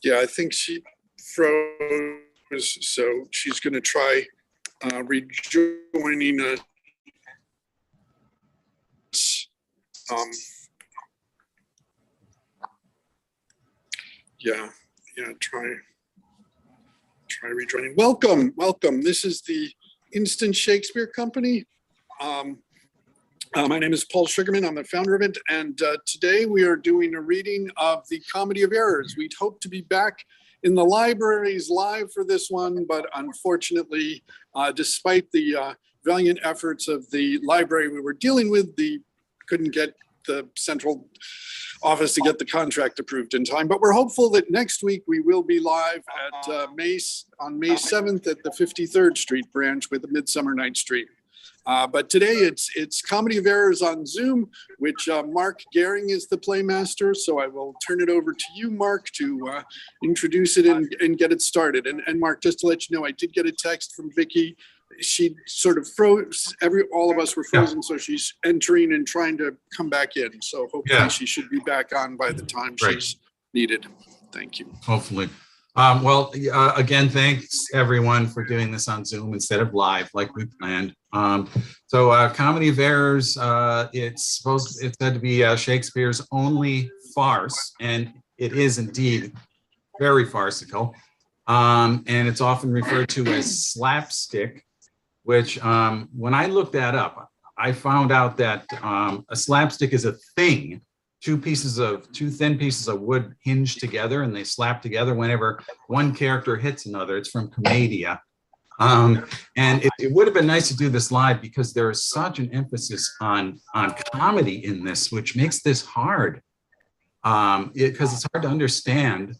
Yeah, I think she froze, so she's going to try rejoining us. Yeah, try rejoining. Welcome. This is the Instant Shakespeare Company. My name is Paul Sugarman. I'm the founder of it, and today we are doing a reading of the Comedy of Errors. We'd hoped to be back in the libraries live for this one, but unfortunately, despite the valiant efforts of the library we were dealing with, couldn't get the central office to get the contract approved in time. But we're hopeful that next week we will be live at on May 7th at the 53rd Street branch with the Midsummer Night's Dream. But today it's Comedy of Errors on Zoom, which Mark Gehring is the playmaster. So I will turn it over to you, Mark, to introduce it and get it started. And Mark, just to let you know, I did get a text from Vicky. She sort of froze. All of us were frozen, so she's entering and trying to come back in. So hopefully she should be back on by the time she's needed. Thank you. Hopefully. Again, thanks everyone for doing this on Zoom instead of live like we planned. Comedy of Errors, it's said to be Shakespeare's only farce, and it is indeed very farcical. And it's often referred to as slapstick, which when I looked that up, I found out that a slapstick is a thing. Two thin pieces of wood hinge together and they slap together whenever one character hits another. It's from Comedie. And it would have been nice to do this live because there is such an emphasis on comedy in this, which makes this hard because it's hard to understand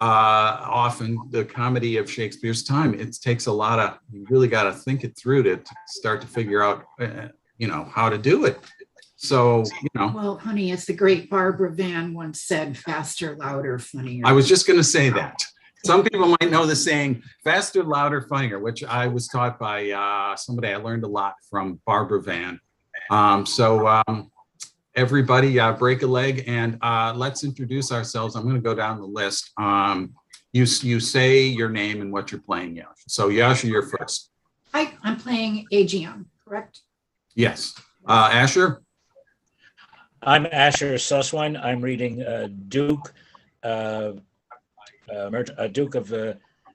often the comedy of Shakespeare's time. It takes a lot of, you really got to think it through to start to figure out, how to do it. So, Well, honey, as the great Barbara Vann once said, faster, louder, funnier. I was just going to say that. Some people might know the saying, faster, louder, funnier, which I was taught by somebody I learned a lot from, Barbara Vann. Everybody break a leg and let's introduce ourselves. I'm going to go down the list. You say your name and what you're playing, Yash. So Yasha, you're first. Hi, I'm playing Aegeon, correct? Yes. Asher? I'm Asher Suswine. I'm reading Duke of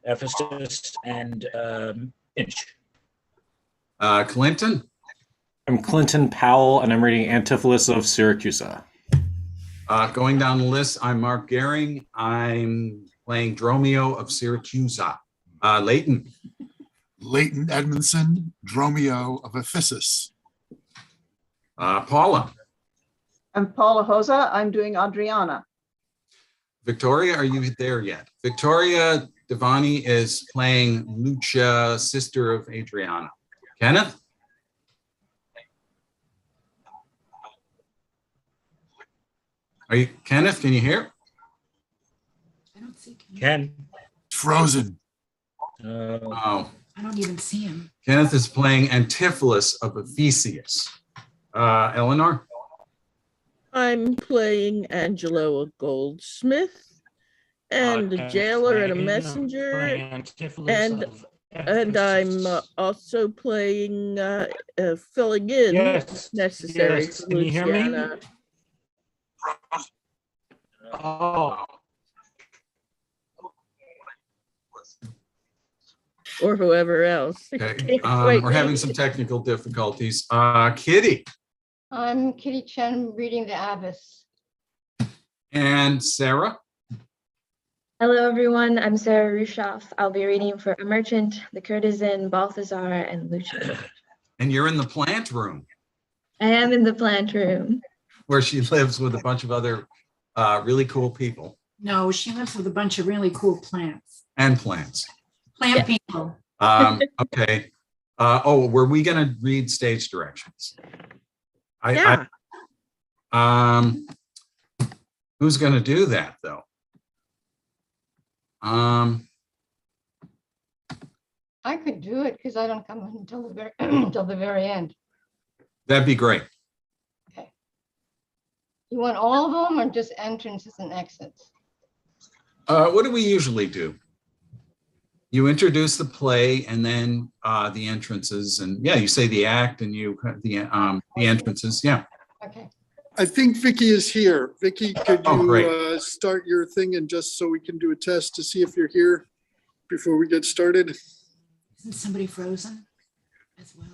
Ephesus and Inch. Clinton? I'm Clinton Powell, and I'm reading Antipholus of Syracuse. Going down the list, I'm Mark Gehring. I'm playing Dromio of Syracuse. Leighton? Leighton Edmondson, Dromio of Ephesus. Paula? I'm Paula Hosa. I'm doing Adriana. Victoria, are you there yet? Victoria Devani is playing Lucia, sister of Adriana. Kenneth? Kenneth, can you hear? I don't see Ken? Frozen. Oh. I don't even see him. Kenneth is playing Antipholus of Ephesus. Eleanor? I'm playing Angelo, a goldsmith, and a jailer and a messenger, and I'm also playing filling in if necessary for Can you hear me? Luciana. Oh. Or whoever else. Okay. We're having some technical difficulties. Kitty? I'm Kitty Chen, reading The Abbess. And Sarah? Hello, everyone. I'm Sarah Rushoff. I'll be reading for A Merchant, The Courtesan, Balthazar, and Lucia. And you're in the plant room. I am in the plant room. Where she lives with a bunch of other really cool people. No, she lives with a bunch of really cool plants. And plants. Plant people. Okay. Were we going to read stage directions? Yeah. Who's going to do that, though? I could do it because I don't come until the very end. That'd be great. Okay. You want all of them or just entrances and exits? What do we usually do? You introduce the play and then the entrances, and yeah, you say the act and the entrances. Yeah. Okay. I think Vicky is here. Vicky, could Oh, you great. start your thing, and just so we can do a test to see if you're here before we get started? Isn't somebody frozen as well?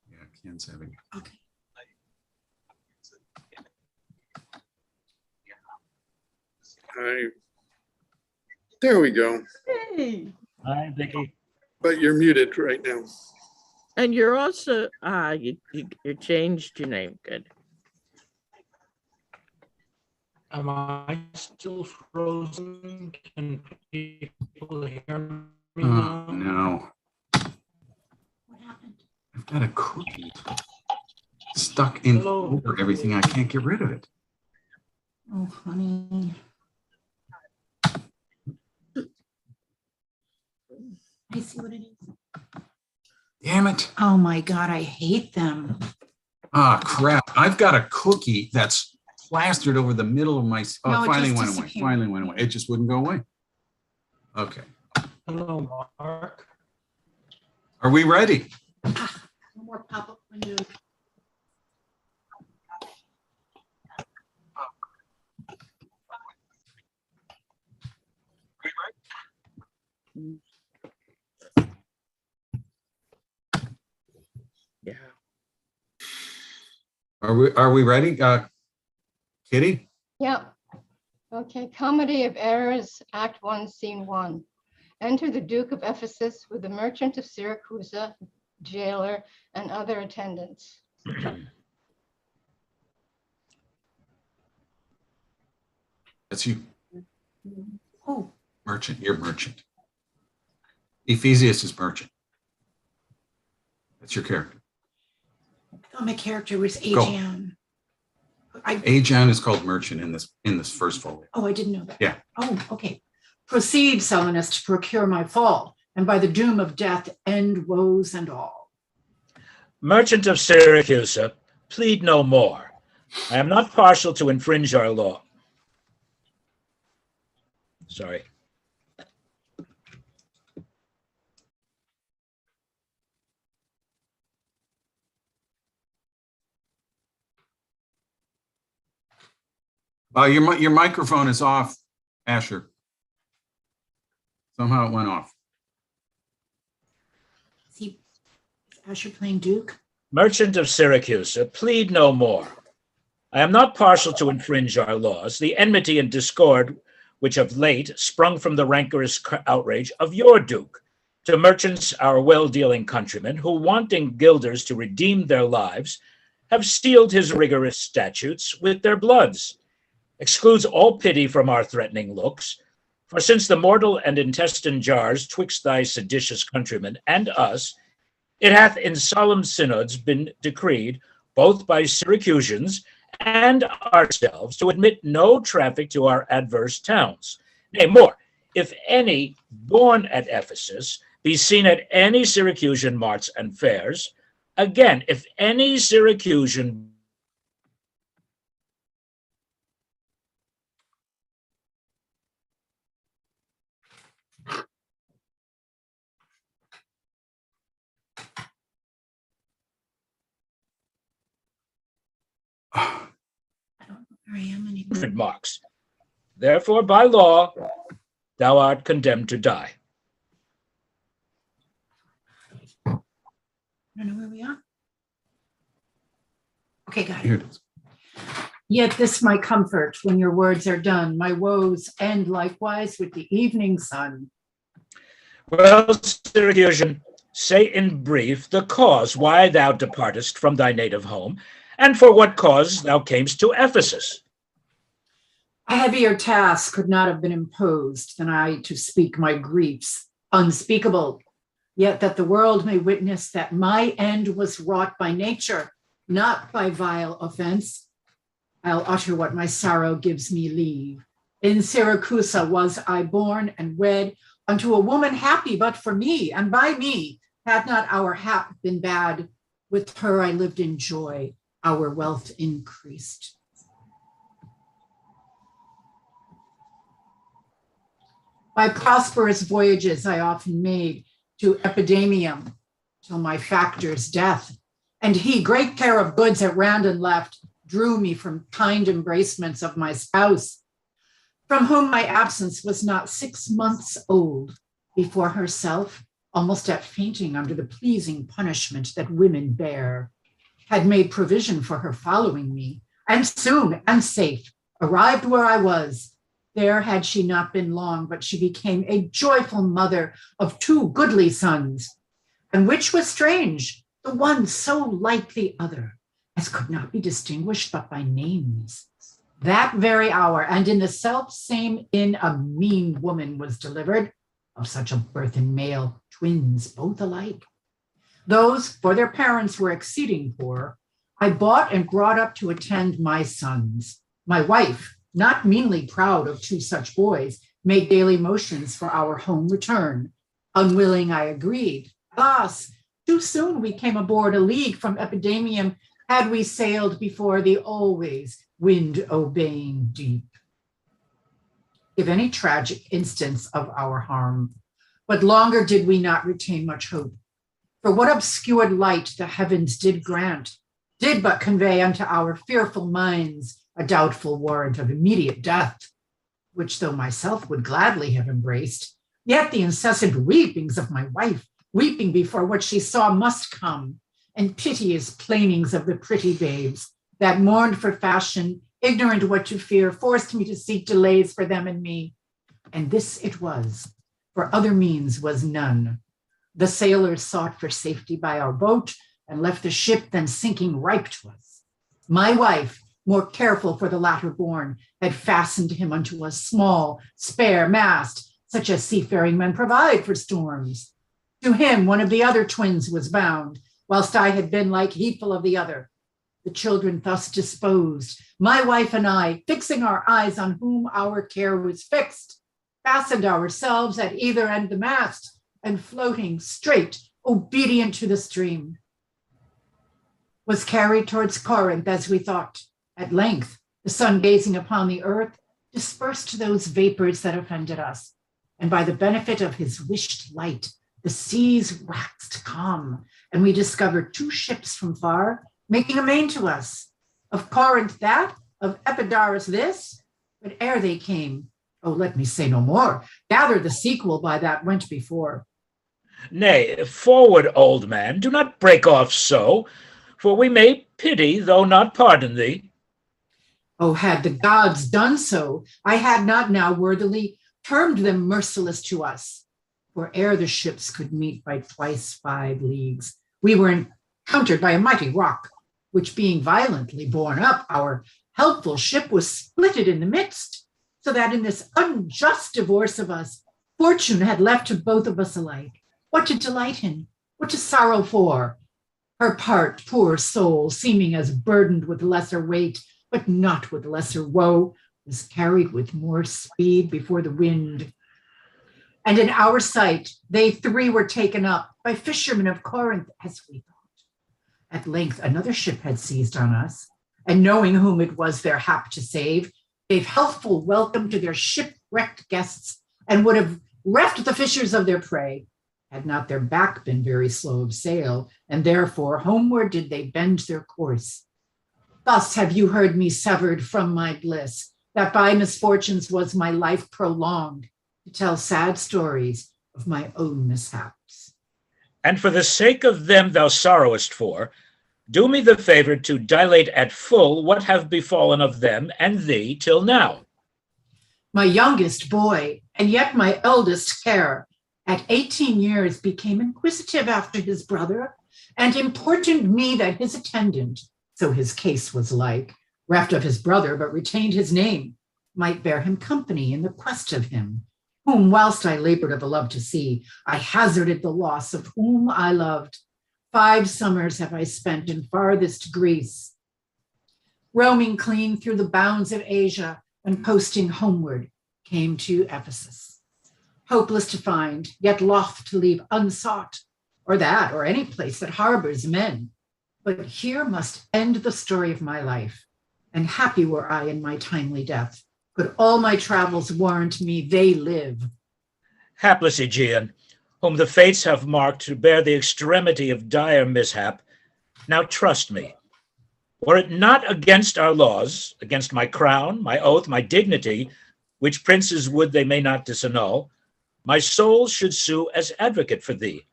Yeah, Ken's having. Okay. All right. There we go. Hey, Hi, Vicky. But you're muted right now. And you're also, you changed your name. Good. Am I still frozen? Can people hear me now? No. What happened? I've got a cookie stuck in Hello. over everything. I can't get rid of it. Oh, honey. I see what it is. Damn it. Oh my God, I hate them. Ah, crap. I've got a cookie that's plastered over the middle of my. Oh, No, it finally just went away. disappeared. Finally went away. It just wouldn't go away. Okay. Hello, Mark. Are we ready? No more pop-up windows. Yeah. Are we ready? Kitty? Yeah. Okay, Comedy of Errors, Act 1, Scene 1. Enter the Duke of Ephesus with the merchant of Syracuse, jailer, and other attendants. That's you. Oh, Merchant. You're merchant. Ephesius is merchant. That's your character. I thought my character was Go. Ajan. Ajan is called merchant in this first folio. Oh, I didn't know that. Yeah. Oh, okay. Proceed, Selenus, to procure my fall, and by the doom of death end woes and all. Merchant of Syracuse, plead no more. I am not partial to infringe our law. Sorry. Your microphone is off, Asher. Somehow it went off. Is Asher playing Duke? Merchant of Syracuse, plead no more. I am not partial to infringe our laws. The enmity and discord which of late sprung from the rancorous outrage of your Duke to merchants, our well-dealing countrymen, who, wanting guilders to redeem their lives, have steeled his rigorous statutes with their bloods, excludes all pity from our threatening looks. For since the mortal and intestine jars twixt thy seditious countrymen and us, it hath in solemn synods been decreed, both by Syracusans and ourselves, to admit no traffic to our adverse towns. Nay, more, if any born at Ephesus be seen at any Syracusan marts and fairs, again, if any Syracusan I don't know where I am anymore. marks. Therefore, by law, thou art condemned to die. I don't know where we are. Okay, got Here it. it is. Yet this my comfort, when your words are done, my woes end likewise with the evening sun. Well, Syracusan, say in brief the cause why thou departest from thy native home, and for what cause thou camest to Ephesus. A heavier task could not have been imposed than I to speak my griefs, unspeakable, yet that the world may witness that my end was wrought by nature, not by vile offense. I'll utter what my sorrow gives me leave. In Syracuse was I born and wed unto a woman happy but for me, and by me had not our hap been bad. With her I lived in joy, our wealth increased. By prosperous voyages I often made to Epidemium, till my factor's death. And he, great care of goods at random left, drew me from kind embracements of my spouse, from whom my absence was not 6 months old, before herself, almost at fainting under the pleasing punishment that women bear, had made provision for her following me, and soon and safe arrived where I was. There had she not been long, but she became a joyful mother of 2 goodly sons, and which was strange, the one so like the other, as could not be distinguished but by names. That very hour, and in the self same inn, a mean woman was delivered, of such a birth in male, twins both alike. Those, for their parents were exceeding poor, I bought and brought up to attend my sons. My wife, not meanly proud of 2 such boys, made daily motions for our home return. Unwilling I agreed. Alas, too soon we came aboard a league from Epidemium, had we sailed before the always wind-obeying deep. Give any tragic instance of our harm, but longer did we not retain much hope. For what obscured light the heavens did grant, did but convey unto our fearful minds a doubtful warrant of immediate death, which though myself would gladly have embraced, yet the incessant weepings of my wife, weeping before what she saw must come, and piteous plainings of the pretty babes that mourned for fashion, ignorant what to fear, forced me to seek delays for them and me. And this it was, for other means was none. The sailors sought for safety by our boat, and left the ship then sinking ripe to us. My wife, more careful for the latter born, had fastened him unto a small, spare mast, such as seafaring men provide for storms. To him one of the other twins was bound, whilst I had been like heedful of the other. The children thus disposed, my wife and I, fixing our eyes on whom our care was fixed, fastened ourselves at either end the mast, and floating straight, obedient to the stream, was carried towards Corinth as we thought. At length, the sun gazing upon the earth dispersed those vapors that offended us, and by the benefit of his wished light, the seas waxed calm, and we discovered 2 ships from far, making amain to us. Of Corinth that, of Epidaurus this, but ere they came, oh, let me say no more, gather the sequel by that went before. Nay, forward, old man, do not break off so, for we may pity, though not pardon thee. Oh, had the gods done so, I had not now worthily termed them merciless to us. For ere the ships could meet by twice 5 leagues, we were encountered by a mighty rock, which being violently borne up, our helpful ship was splitted in the midst, so that in this unjust divorce of us, fortune had left to both of us alike. What to delight in, what to sorrow for? Her part, poor soul, seeming as burdened with lesser weight, but not with lesser woe, was carried with more speed before the wind. And in our sight, they 3 were taken up by fishermen of Corinth, as we thought. At length, another ship had seized on us, and knowing whom it was their hap to save, gave healthful welcome to their shipwrecked guests, and would have reft the fishers of their prey, had not their back been very slow of sail, and therefore homeward did they bend their course. Thus have you heard me severed from my bliss, that by misfortunes was my life prolonged, to tell sad stories of my own mishaps. And for the sake of them thou sorrowest for, do me the favor to dilate at full what have befallen of them and thee till now. My youngest boy, and yet my eldest care, at 18 years became inquisitive after his brother, and importuned me that his attendant, so his case was like, reft of his brother, but retained his name, might bear him company in the quest of him, whom whilst I labored of a love to see, I hazarded the loss of whom I loved. 5 summers have I spent in farthest Greece, roaming clean through the bounds of Asia, and posting homeward, came to Ephesus. Hopeless to find, yet loth to leave unsought, or that, or any place that harbors men. But here must end the story of my life, and happy were I in my timely death, could all my travels warrant me they live. Hapless Aegean, whom the fates have marked to bear the extremity of dire mishap, now trust me. Were it not against our laws, against my crown, my oath, my dignity, which princes would they may not disannul, my soul should sue as advocate for thee.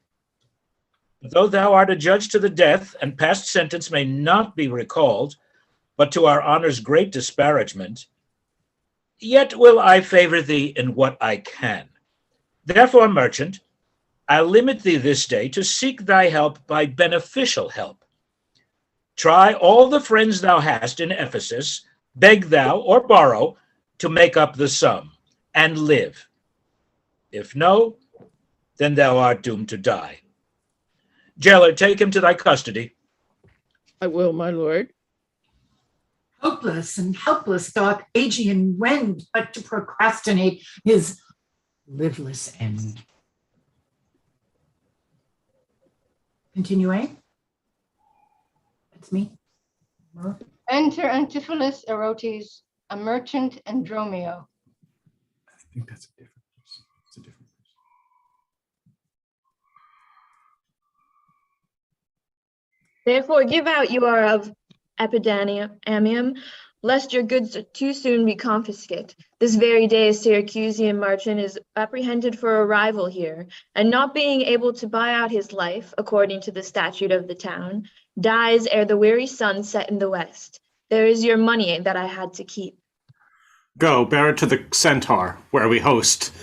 But though thou art a judge to the death, and past sentence may not be recalled, but to our honor's great disparagement, yet will I favor thee in what I can. Therefore, merchant, I limit thee this day to seek thy help by beneficial help. Try all the friends thou hast in Ephesus, beg thou or borrow to make up the sum, and live. If no, then thou art doomed to die. Jailer, take him to thy custody. I will, my lord. Hopeless and helpless doth Aegean wend, but to procrastinate his liveless end. Continuing. That's me. Enter Antipholus Erotes, a merchant, and Dromio. I think that's a different person. It's a different person. Therefore give out you are of Epidamium, lest your goods too soon be confiscate. This very day a Syracusian merchant is apprehended for arrival here, and not being able to buy out his life, according to the statute of the town, dies ere the weary sun set in the west. There is your money that I had to keep. Go, bear it to the centaur, where we host.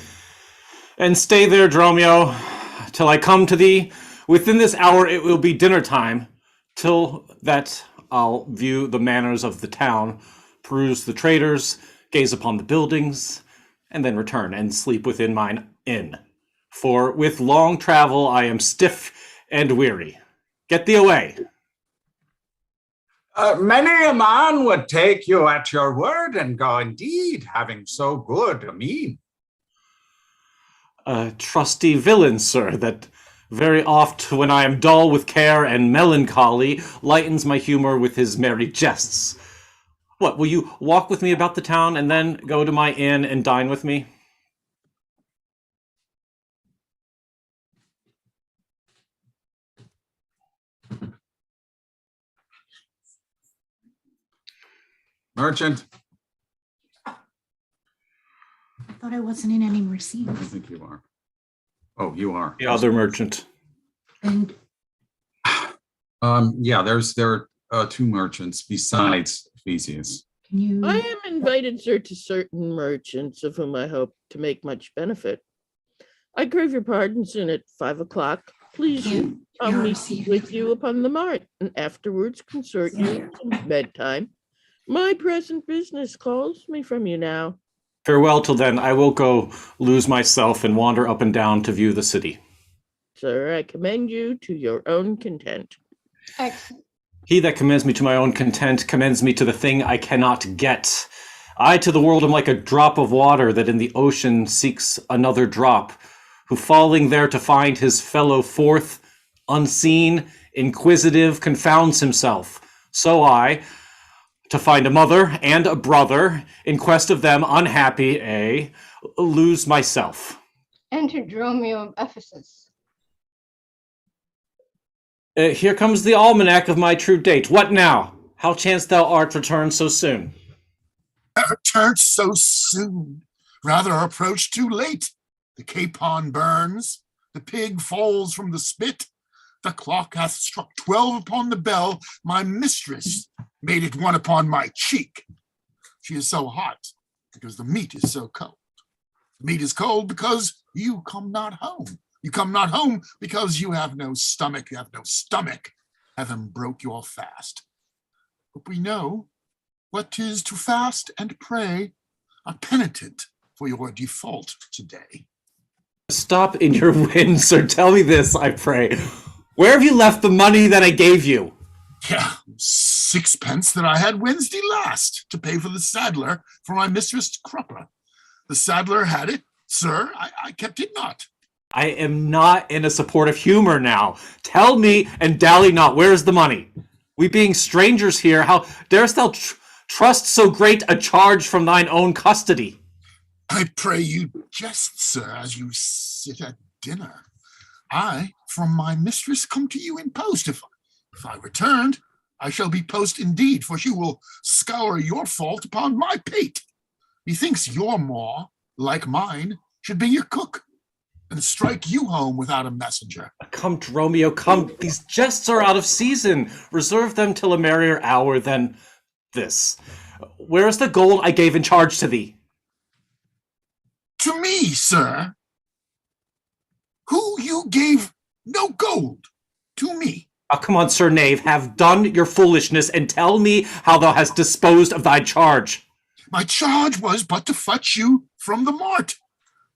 And stay there, Dromio, till I come to thee. Within this hour it will be dinner time. Till that I'll view the manners of the town, peruse the traders, gaze upon the buildings, and then return and sleep within mine inn. For with long travel I am stiff and weary. Get thee away. Many a man would take you at your word and go indeed, having so good a mien. A trusty villain, sir, that very oft when I am dull with care and melancholy, lightens my humor with his merry jests. What, will you walk with me about the town and then go to my inn and dine with me? Merchant. I thought I wasn't in any I receipts. think you are. Oh, you are. The other merchant. And Yeah, there are two merchants besides Theseus. can you? I am invited, sir, to certain merchants of whom I hope to make much benefit. I crave your pardon soon at 5 o'clock. Please I'll meet with you upon the mart, and afterwards consort you till bedtime. My present business calls me from you now. Farewell till then. I will go lose myself and wander up and down to view the city. Sir, I commend you to your own content. Excellent. He that commends me to my own content commends me to the thing I cannot get. I to the world am like a drop of water that in the ocean seeks another drop, who falling there to find his fellow forth, unseen, inquisitive, confounds himself. So I, to find a mother and a brother, in quest of them unhappy, lose myself. Enter Dromio of Ephesus. Here comes the almanac of my true date. What now? How chance thou art returned so soon? Returned so soon, rather approach too late. The capon burns, the pig falls from the spit, the clock hath struck 12 upon the bell, my mistress made it one upon my cheek. She is so hot because the meat is so cold. The meat is cold because you come not home. You come not home because you have no stomach. You have no stomach. Heaven broke your fast. But we know what 'tis to fast and pray, a penitent for your default today. Stop in your wind, sir. Tell me this, I pray. Where have you left the money that I gave you? Yeah, 6 pence that I had Wednesday last to pay for the saddler for my mistress Crupper. The saddler had it, sir. I kept it not. I am not in a supportive humor now. Tell me and dally not, where is the money? We being strangers here, how darest thou trust so great a charge from thine own custody? I pray you jest, sir, as you sit at dinner. I, from my mistress, come to you in post. If I returned, I shall be post indeed, for she will scour your fault upon my pate. Methinks your maw, like mine, should be your cook, and strike you home without a messenger. Come, Dromio, come. These jests are out of season. Reserve them till a merrier hour than this. Where is the gold I gave in charge to thee? To me, sir, who you gave no gold, to me. Oh, come on, sir knave, have done your foolishness, and tell me how thou hast disposed of thy charge. My charge was but to fetch you from the mart,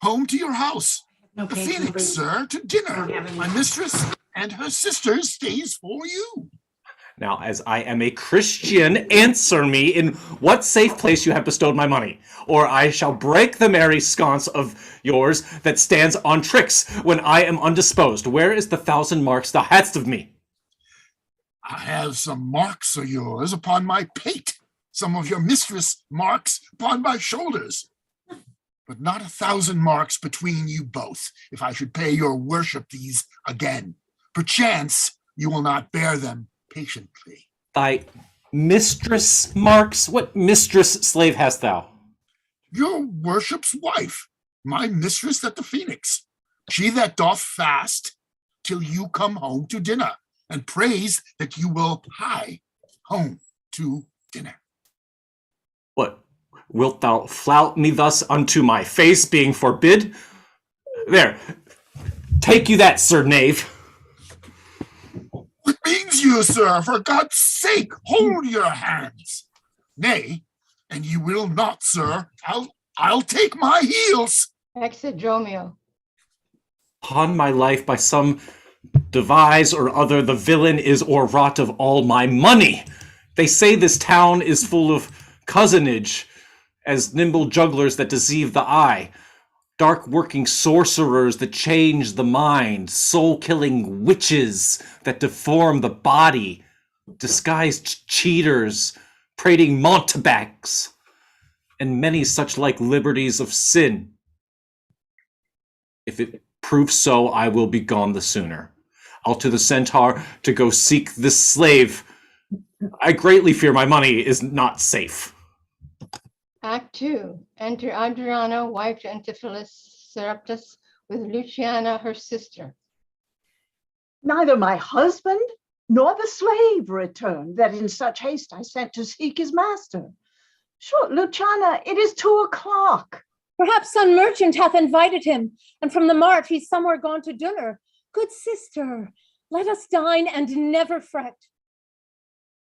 home to your house. The Phoenix, sir, to dinner. My mistress and her sister stays for you. Now, as I am a Christian, answer me in what safe place you have bestowed my money, or I shall break the merry sconce of yours that stands on tricks when I am undisposed. Where is the 1,000 marks thou hadst of me? I have some marks of yours upon my pate, some of your mistress marks upon my shoulders, but not 1,000 marks between you both, if I should pay your worship these again. Perchance you will not bear them patiently. Thy mistress marks? What mistress slave hast thou? Your worship's wife, my mistress at the Phoenix, she that doth fast till you come home to dinner, and prays that you will hie home to dinner. What, wilt thou flout me thus unto my face, being forbid? There, take you that, sir knave. What means you, sir? For God's sake, hold your hands. Nay, and you will not, sir. I'll take my heels. Exit Dromio. Upon my life, by some devise or other, the villain is o'erwrought of all my money. They say this town is full of cousinage, as nimble jugglers that deceive the eye, dark working sorcerers that change the mind, soul-killing witches that deform the body, disguised cheaters, prating mountebanks, and many such like liberties of sin. If it proves so, I will be gone the sooner. I'll to the Centaur to go seek this slave. I greatly fear my money is not safe. Act 2. Enter Adriana, wife to Antipholus Seraptus, with Luciana, her sister. Neither my husband nor the slave returned, that in such haste I sent to seek his master. Sure, Luciana, it is 2:00. Perhaps some merchant hath invited him, and from the mart he's somewhere gone to dinner. Good sister, let us dine and never fret.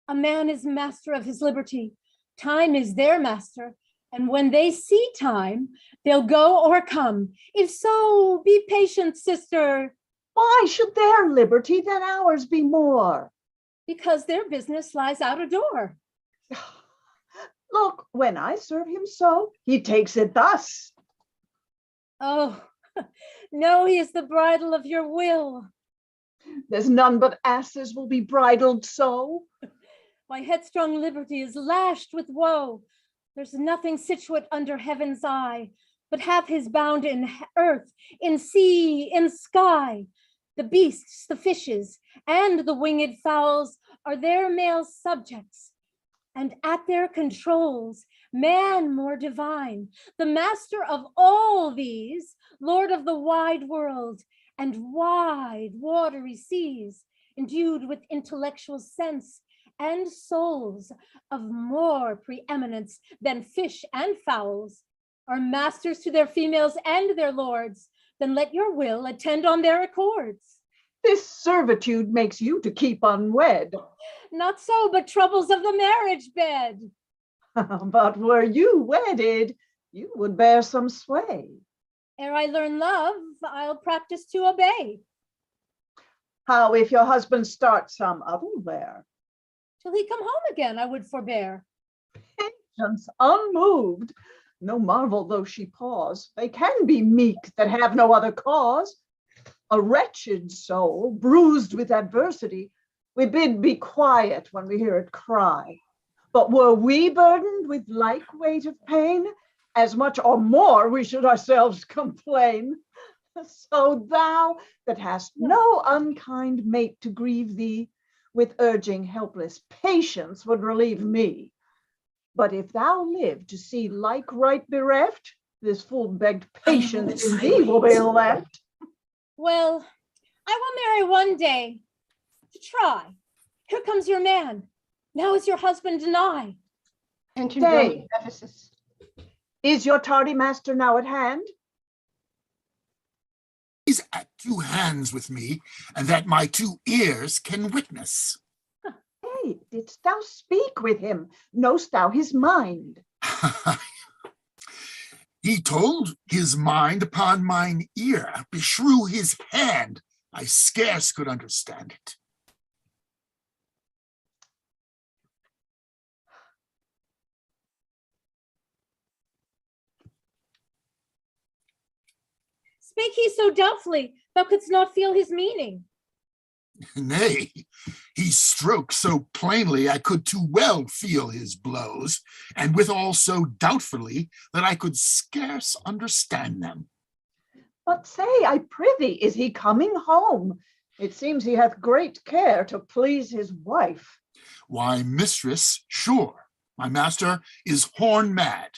A man is master of his liberty. Time is their master, and when they see time, they'll go or come. If so, be patient, sister. Why should their liberty than ours be more? Because their business lies out a door. Look, when I serve him so, he takes it thus. Oh, no, he is the bridle of your will. There's none but asses will be bridled so. My headstrong liberty is lashed with woe. There's nothing situate under heaven's eye, but hath his bound in earth, in sea, in sky. The beasts, the fishes, and the winged fowls are their male subjects, and at their controls, man more divine, the master of all these, lord of the wide world and wide watery seas, endued with intellectual sense and souls of more preeminence than fish and fowls, are masters to their females and their lords. Then let your will attend on their accords. This servitude makes you to keep unwed. Not so, but troubles of the marriage bed. But were you wedded, you would bear some sway. Ere I learn love, I'll practice to obey. How if your husband starts some otherwhere? Till he come home again, I would forbear. Patience unmoved. No marvel though she pause. They can be meek that have no other cause. A wretched soul, bruised with adversity, we bid be quiet when we hear it cry. But were we burdened with like weight of pain, as much or more we should ourselves complain. So thou that hast no unkind mate to grieve thee, with urging helpless patience would relieve me. But if thou live to see like right bereft, this full-begged patience in thee will be left. Well, I will marry one day to try. Here comes your man. Now is your husband denied. Enter Stay. Dromio of Ephesus. Is your tardy master now at hand? He's at two hands with me, and that my two ears can witness. Hey, didst thou speak with him? Knowst thou his mind? He told his mind upon mine ear, beshrew his hand. I scarce could understand it. Spake he so doubtfully, thou couldst not feel his meaning. Nay, he stroked so plainly I could too well feel his blows, and withal so doubtfully that I could scarce understand them. But say, I prithee, is he coming home? It seems he hath great care to please his wife. Why, mistress, sure, my master is horn mad.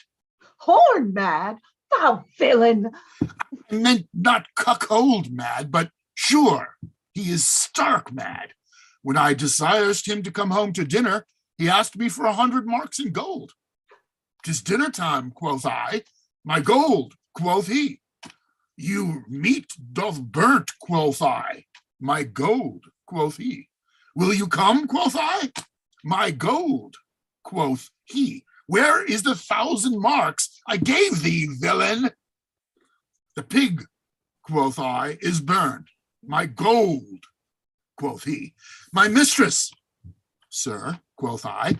Horn mad? Thou villain! I meant not cuckold mad, but sure, he is stark mad. When I desired him to come home to dinner, he asked me for 100 marks in gold. 'Tis dinner time, quoth I. My gold, quoth he. You meat doth burnt, quoth I. My gold, quoth he. Will you come, quoth I? My gold, quoth he. Where is the 1,000 marks I gave thee, villain? The pig, quoth I, is burned. My gold, quoth he. My mistress, sir, quoth I.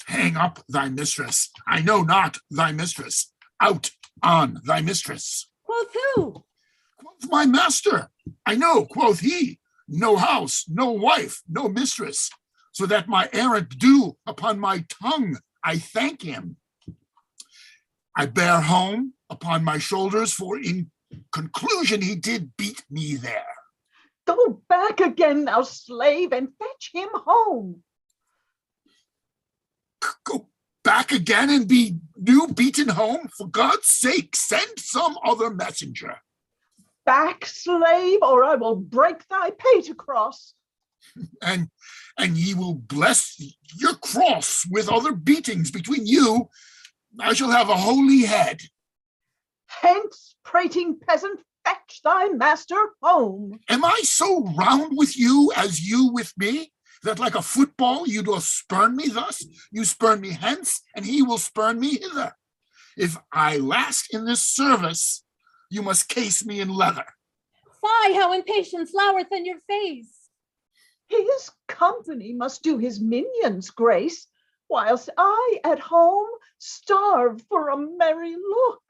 Hang up thy mistress. I know not thy mistress. Out on thy mistress. Quoth who? Quoth my master. I know, quoth he. No house, no wife, no mistress. So that my errant do upon my tongue, I thank him. I bear home upon my shoulders, for in conclusion he did beat me there. Go back again, thou slave, and fetch him home. Go back again and be new beaten home? For God's sake, send some other messenger. Back, slave, or I will break thy pate across. And ye will bless your cross with other beatings between you. I shall have a holy head. Hence, prating peasant, fetch thy master home. Am I so round with you as you with me, that like a football you doth spurn me thus? You spurn me hence, and he will spurn me hither. If I last in this service, you must case me in leather. Fie, how impatience loureth in your face. His company must do his minions grace, whilst I at home starve for a merry look.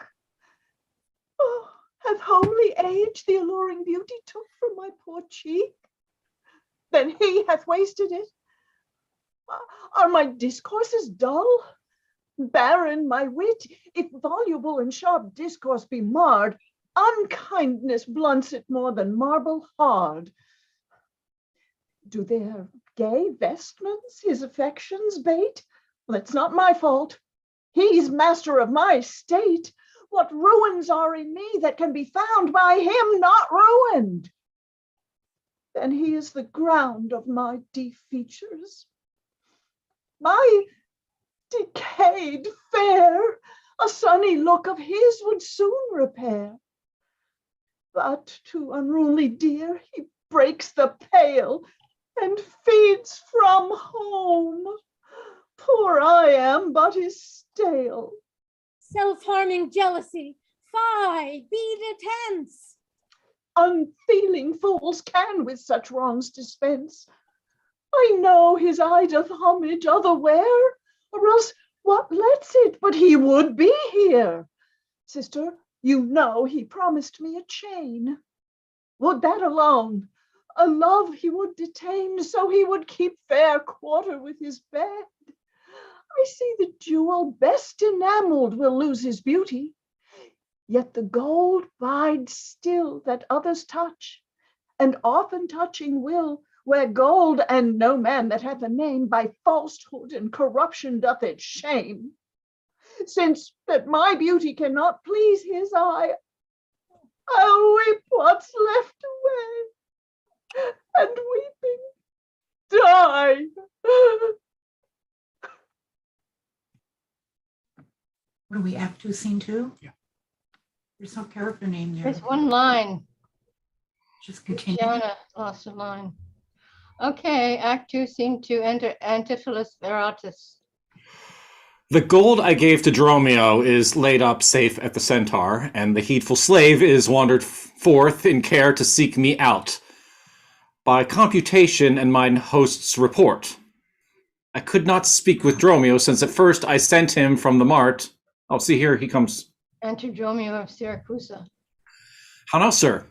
Oh, hath homely age the alluring beauty took from my poor cheek? Then he hath wasted it. Are my discourses dull? Barren my wit, if voluble and sharp discourse be marred, unkindness blunts it more than marble hard. Do their gay vestments his affections bait? Well, it's not my fault. He's master of my state. What ruins are in me that can be found by him not ruined? Then he is the ground of my defeatures. My decayed fair, a sunny look of his would soon repair. But to unruly deer he breaks the pail and feeds from home. Poor I am, but is stale. Self-harming jealousy, fie, beat it hence. Unfeeling fools can with such wrongs dispense. I know his eye doth homage otherwhere, or else what lets it but he would be here? Sister, you know he promised me a chain. Would that alone, a love he would detain, so he would keep fair quarter with his bed? I see the jewel best enameled will lose his beauty. Yet the gold bides still that others touch, and often touching will, where gold and no man that hath a name by falsehood and corruption doth it shame. Since that my beauty cannot please his eye, I'll weep what's left away, and weeping die. What are we, Act 2, Scene 2? Yeah. There's no character name there. There's one line. Just continue. Gianna lost a line. Okay, Act 2, Scene 2, enter Antipholus Veratus. The gold I gave to Dromio is laid up safe at the Centaur, and the heedful slave is wandered forth in care to seek me out. By computation and mine host's report, I could not speak with Dromio, since at first I sent him from the mart. Oh, see here, he comes. Enter Dromio of Syracuse. How now, sir?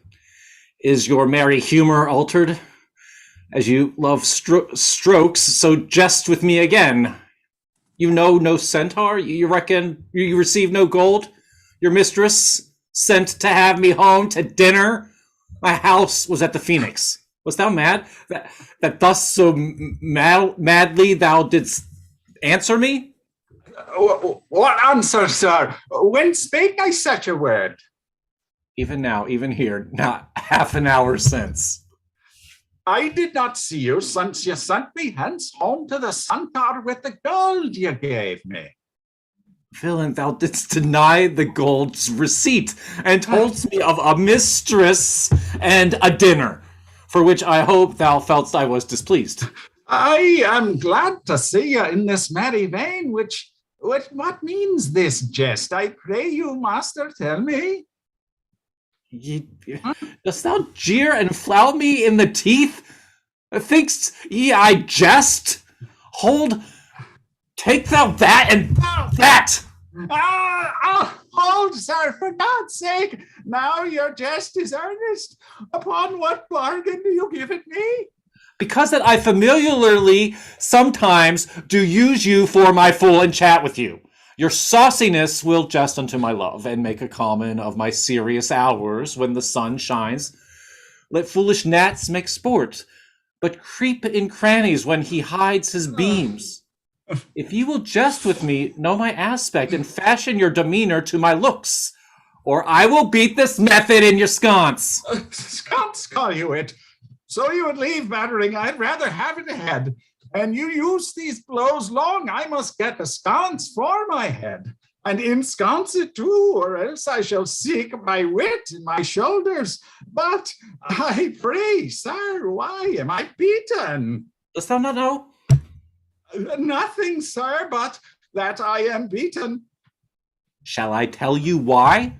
Is your merry humor altered? As you love strokes, so jest with me again. You know no centaur? You reckon you receive no gold? Your mistress sent to have me home to dinner? My house was at the Phoenix. Was thou mad? That thus so madly thou didst answer me? What answer, sir? When spake I such a word? Even now, even here, not half an hour since. I did not see you since you sent me hence home to the Centaur with the gold you gave me. Villain, thou didst deny the gold's receipt and told me of a mistress and a dinner, for which I hope thou feltst I was displeased. I am glad to see you in this merry vein, which what means this jest? I pray you, master, tell me. Dost thou jeer and flout me in the teeth? Thinkst ye I jest? Hold, take thou that and that! Hold, sir, for God's sake. Now your jest is earnest. Upon what bargain do you give it me? Because that I familiarly sometimes do use you for my fool and chat with you. Your sauciness will jest unto my love, and make a common of my serious hours when the sun shines. Let foolish gnats make sport, but creep in crannies when he hides his beams. If you will jest with me, know my aspect, and fashion your demeanor to my looks, or I will beat this method in your sconce. Sconce, call you it? So you would leave battering, I'd rather have it ahead. And you use these blows long, I must get a sconce for my head, and ensconce it too, or else I shall seek my wit in my shoulders. But I pray, sir, why am I beaten? Dost thou not know? Nothing, sir, but that I am beaten. Shall I tell you why?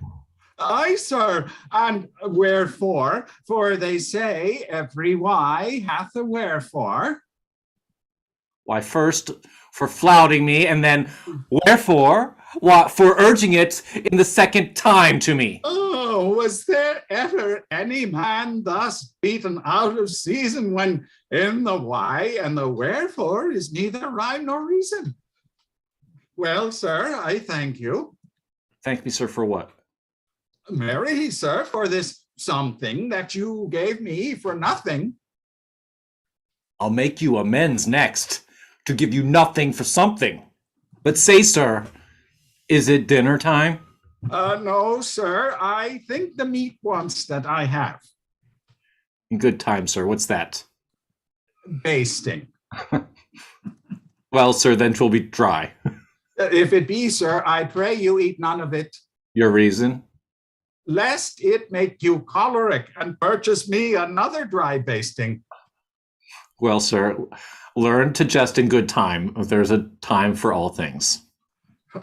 Aye, sir, and wherefore? For they say every why hath a wherefore. Why, first, for flouting me, and then wherefore? Why, for urging it in the second time to me. Oh, was there ever any man thus beaten out of season, when in the why and the wherefore is neither rhyme nor reason? Well, sir, I thank you. Thank me, sir, for what? Marry, sir, for this something that you gave me for nothing. I'll make you amends next, to give you nothing for something. But say, sir, is it dinner time? No, sir, I think the meat wants that I have. In good time, sir, what's that? Basting. Well, sir, then 'twill be dry. If it be, sir, I pray you eat none of it. Your reason? Lest it make you choleric and purchase me another dry basting. Well, sir, learn to jest in good time. There's a time for all things.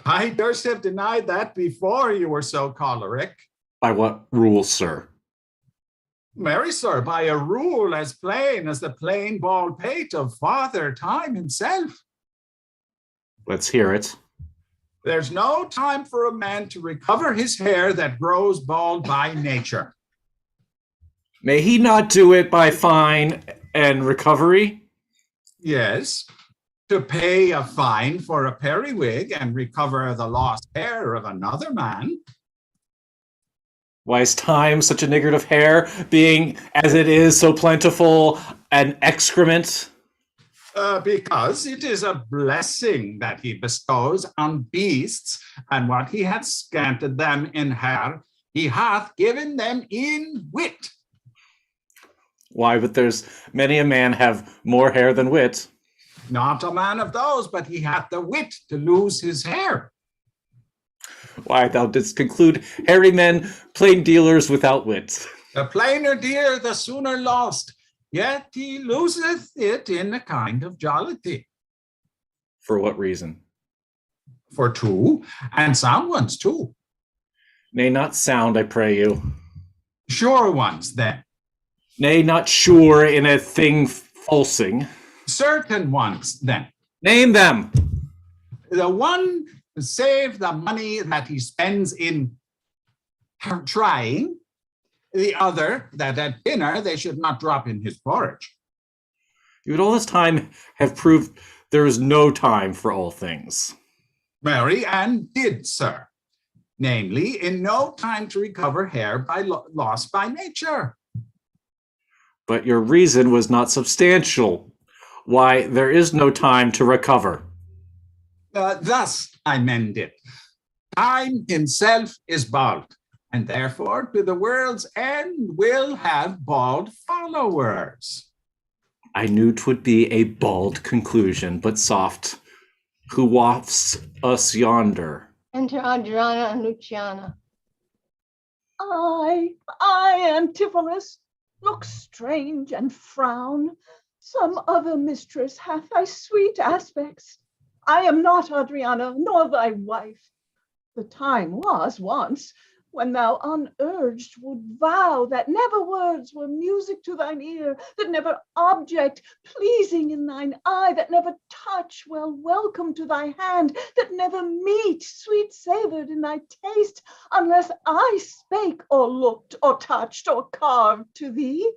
I durst have denied that before you were so choleric. By what rule, sir? Marry, sir, by a rule as plain as the plain bald pate of Father Time himself. Let's hear it. There's no time for a man to recover his hair that grows bald by nature. May he not do it by fine and recovery? Yes, To pay a fine for a periwig and recover the lost hair of another man. Why is time, such a niggard of hair, being, as it is, so plentiful, an excrement? Because it is a blessing that he bestows on beasts, and what he hath scanted them in hair, he hath given them in wit. Why, but there's many a man have more hair than wit. Not a man of those, but he hath the wit to lose his hair. Why, thou didst conclude hairy men, plain dealers without wit. The plainer dear, the sooner lost, yet he loseth it in a kind of jollity. For what reason? For two, and sound ones too. Nay, not sound, I pray you. Sure ones, then. Nay, not sure in a thing falsing. Certain ones, then. Name them. The one to save the money that he spends in trying. The other, that at dinner they should not drop in his porridge. You would all this time have proved there is no time for all things. Marry, and did, sir. Namely, in no time to recover hair by loss by nature. But your reason was not substantial. Why, there is no time to recover. Thus I mend it. Time himself is bald, and therefore to the world's end will have bald followers. I knew 'twould be a bald conclusion, but soft. Who wafts us yonder? Enter Adriana and Luciana. I, Antipholus, look strange and frown. Some other mistress hath thy sweet aspects. I am not Adriana, nor thy wife. The time was once when thou unurged would vow that never words were music to thine ear, that never object pleasing in thine eye, that never touch well welcome to thy hand, that never meat sweet savored in thy taste, unless I spake or looked or touched or carved to thee.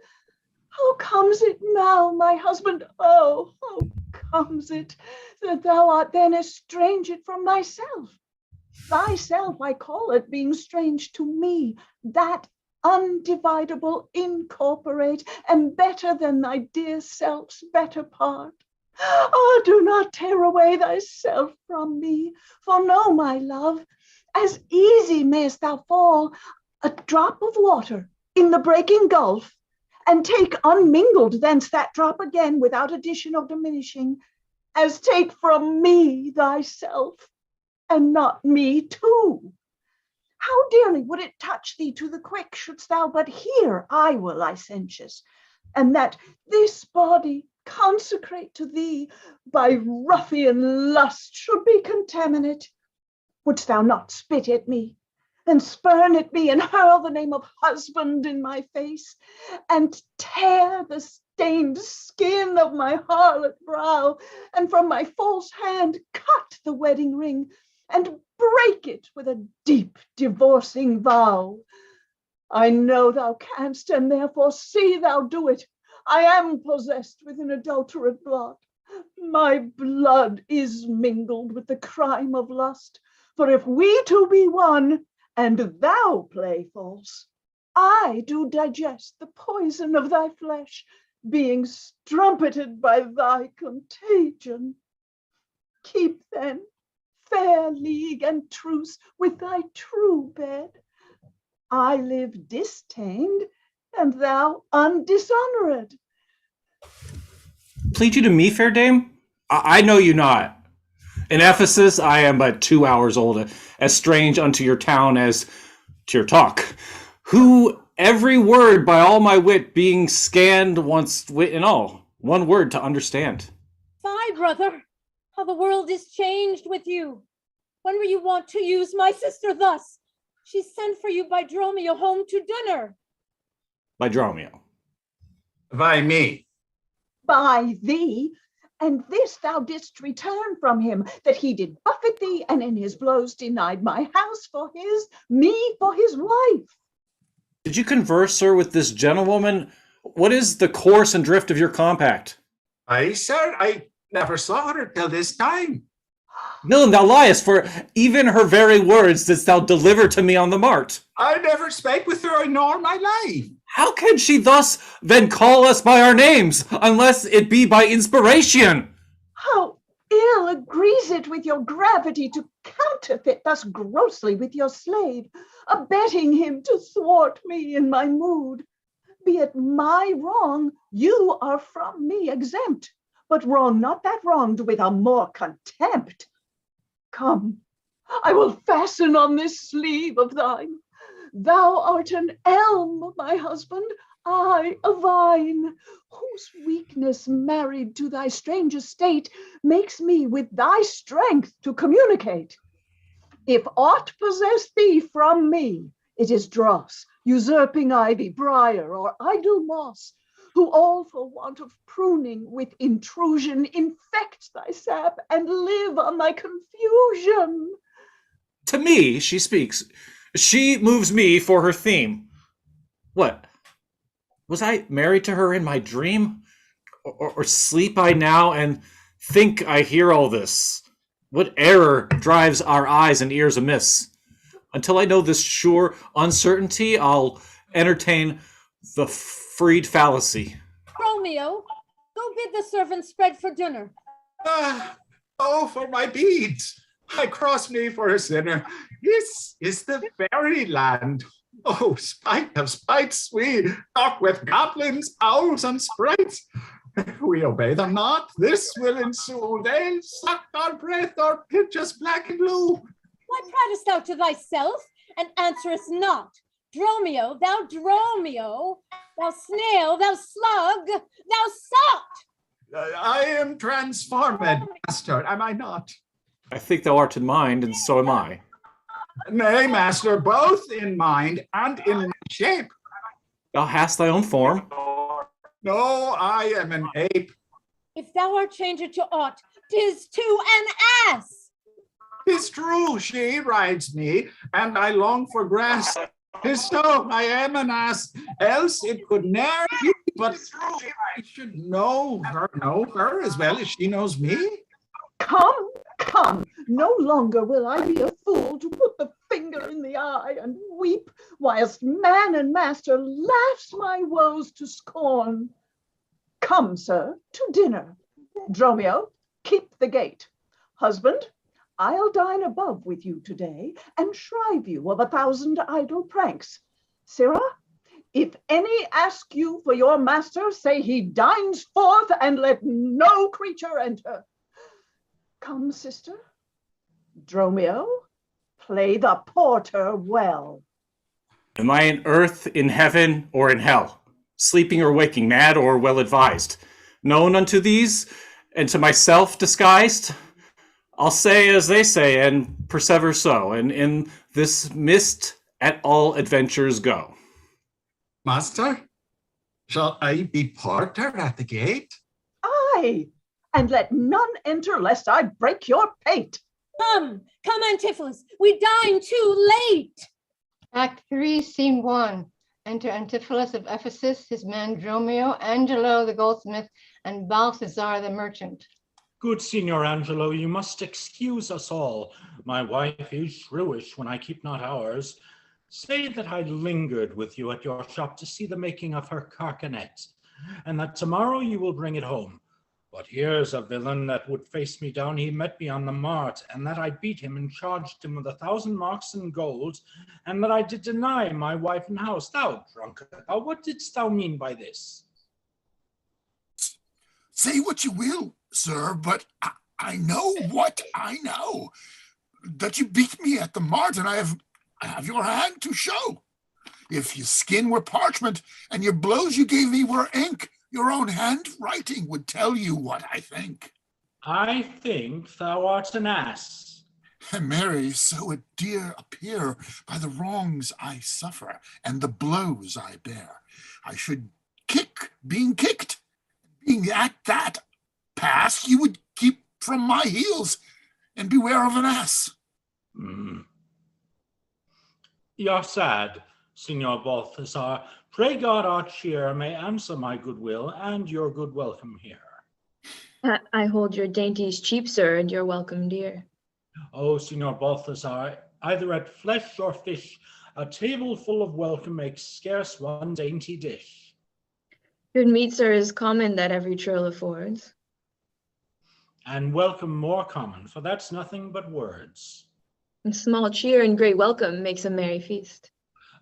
How comes it now, my husband? Oh, how comes it that thou art then estranged from thyself? Thyself I call it, being strange to me, that undividable, incorporate, and better than thy dear self's better part. Oh, do not tear away thyself from me, for know, my love, as easy mayst thou fall a drop of water in the breaking gulf, and take unmingled thence that drop again without addition or diminishing, as take from me thyself, and not me too. How dearly would it touch thee to the quick, shouldst thou but hear I were licentious, and that this body consecrate to thee by ruffian lust should be contaminate? Wouldst thou not spit at me, and spurn at me, and hurl the name of husband in my face, and tear the stained skin of my harlot brow, and from my false hand cut the wedding ring, and break it with a deep divorcing vow? I know thou canst, and therefore see thou do it. I am possessed with an adulterate blood. My blood is mingled with the crime of lust. For if we two be one, and thou play false, I do digest the poison of thy flesh, being strumpeted by thy contagion. Keep then fair league and truce with thy true bed. I live distained, and thou undishonored. Plead you to me, fair dame? I know you not. In Ephesus, I am but 2 hours old, as strange unto your town as to your talk. Who every word by all my wit being scanned wants wit in all, one word to understand. Fie, brother, how the world is changed with you. When were you wont to use my sister thus? She sent for you by Dromio home to dinner. By Dromio. By me. By thee, and this thou didst return from him, that he did buffet thee, and in his blows denied my house for me for his wife. Did you converse, sir, with this gentlewoman? What is the course and drift of your compact? Sir, Never saw her till this time. Villain, thou liest, for even her very words didst thou deliver to me on the mart. I never spake with her in all my life. How can she thus then call us by our names, unless it be by inspiration? How ill agrees it with your gravity to counterfeit thus grossly with your slave, abetting him to thwart me in my mood. Be it my wrong, you are from me exempt, but wrong not that wronged with a more contempt. Come, I will fasten on this sleeve of thine. Thou art an elm, my husband, I a vine, whose weakness married to thy strange estate makes me with thy strength to communicate. If aught possess thee from me, it is dross, usurping ivy, briar, or idle moss, who all for want of pruning with intrusion infect thy sap and live on thy confusion. To me she speaks. She moves me for her theme. What? Was I married to her in my dream? Or sleep I now and think I hear all this? What error drives our eyes and ears amiss? Until I know this sure uncertainty, I'll entertain the freed fallacy. Romeo, go bid the servants spread for dinner. Oh, for my beads. I cross me for a sinner. This is the fairy land. Oh, spite of spites, we talk with goblins, owls, and sprites. If we obey them not, this will ensue. They'll suck our breath or pitch us black and blue. Why pratest thou to thyself, and answerest not? Dromio, thou Dromio, thou snail, thou slug, thou sot! I am transformed, master, am I not? I think thou art in mind, and so am I. Nay, master, both in mind and in shape. Thou hast thy own form. No, I am an ape. If thou art changed to aught, 'tis to an ass. 'Tis true, she rides me, and I long for grass. 'Tis so, I am an ass, else it could ne'er be, but I should know her as well as she knows me. Come, come, no longer will I be a fool to put the finger in the eye and weep, whilst man and master laughs my woes to scorn. Come, sir, to dinner. Dromio, keep the gate. Husband, I'll dine above with you today and shrive you of 1,000 idle pranks. Sirrah, if any ask you for your master, say he dines forth and let no creature enter. Come, sister. Dromio, play the porter well. Am I in earth, in heaven, or in hell? Sleeping or waking, mad or well advised? Known unto these, and to myself disguised? I'll say as they say, and persever so, and in this mist at all adventures go. Master, shall I be porter at the gate? Aye, and let none enter lest I break your pate. Come, Antipholus, we dine too late. Act 3, Scene 1. Enter Antipholus of Ephesus, his man Dromio, Angelo the goldsmith, and Balthazar the merchant. Good Signor Angelo, you must excuse us all. My wife is shrewish when I keep not hours. Say that I lingered with you at your shop to see the making of her carcanet, and that tomorrow you will bring it home. But here's a villain that would face me down. He met me on the mart, and that I beat him and charged him with 1,000 marks in gold, and that I did deny my wife and house. Thou drunkard, what didst thou mean by this? Say what you will, sir, but I know what I know. That you beat me at the mart, and I have your hand to show. If your skin were parchment, and your blows you gave me were ink, your own handwriting would tell you what I think. I think thou art an ass. Mary, so it dear appear by the wrongs I suffer, and the blows I bear. I should kick, being kicked. Being at that pass, you would keep from my heels, and beware of an ass. You're sad, Signor Balthazar. Pray God our cheer may answer my goodwill and your good welcome here. I hold your dainties cheap, sir, and you're welcome, dear. Oh, Signor Balthazar, either at flesh or fish, a table full of welcome makes scarce one dainty dish. Good meat, sir, is common that every churl affords. And welcome more common, for that's nothing but words. And small cheer and great welcome makes a merry feast.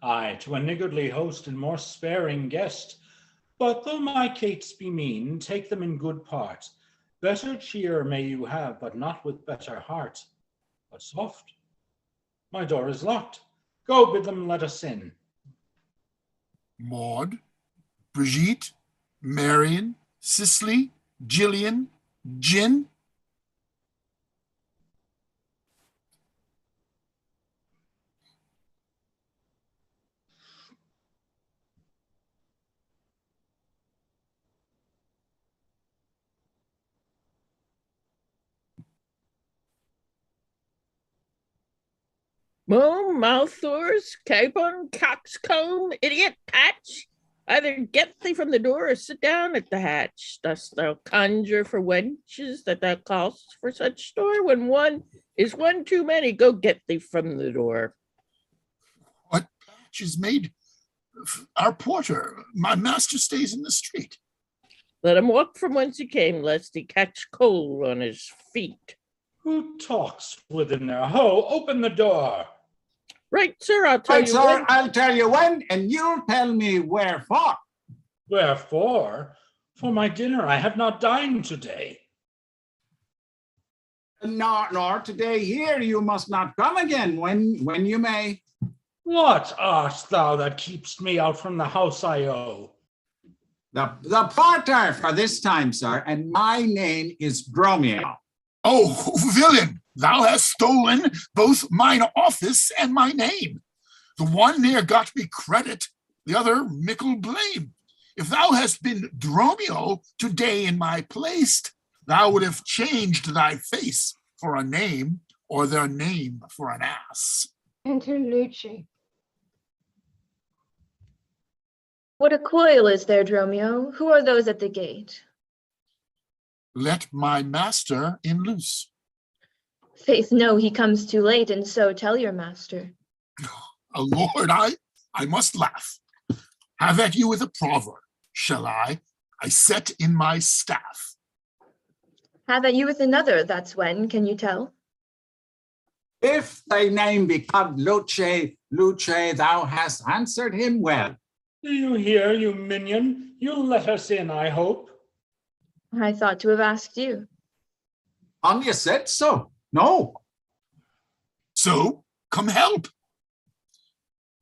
Aye, to a niggardly host and more sparing guest. But though my cates be mean, take them in good part. Better cheer may you have, but not with better heart. But soft, my door is locked. Go bid them let us in. Maud, Brigitte, Marion, Cicely, Gillian, Gin. Mome, mouthsores, capon, coxcomb, idiot, patch. Either get thee from the door or sit down at the hatch. Dost thou conjure for wenches that thou call'st for such store? When one is one too many, go get thee from the door. What patch is made? Our porter, my master stays in the street. Let him walk from whence he came, lest he catch cold on his feet. Who talks within there? Ho, open the door. Right, sir, I'll tell Right, you sir, when. I'll tell you when, and you'll tell me wherefore. Wherefore? For my dinner, I have not dined today. Nor today here, you must not come again when you may. What art thou that keepst me out from the house I owe? The porter for this time, sir, and my name is Dromio. Oh, villain, thou hast stolen both mine office and my name. The one near got me credit, the other mickle blame. If thou hast been Dromio today in my place, thou would have changed thy face for a name, or their name for an ass. Enter Luci. What a coil is there, Dromio? Who are those at the gate? Let my master in loose. Faith, no, he comes too late, and so tell your master. Lord, I must laugh. Have at you with a proverb, shall I? I set in my staff. Have at you with another, that's when, can you tell? If thy name be called Luce, thou hast answered him well. Do you hear, you minion? You'll let us in, I hope. I thought to have asked you. You said so. No. So, come help.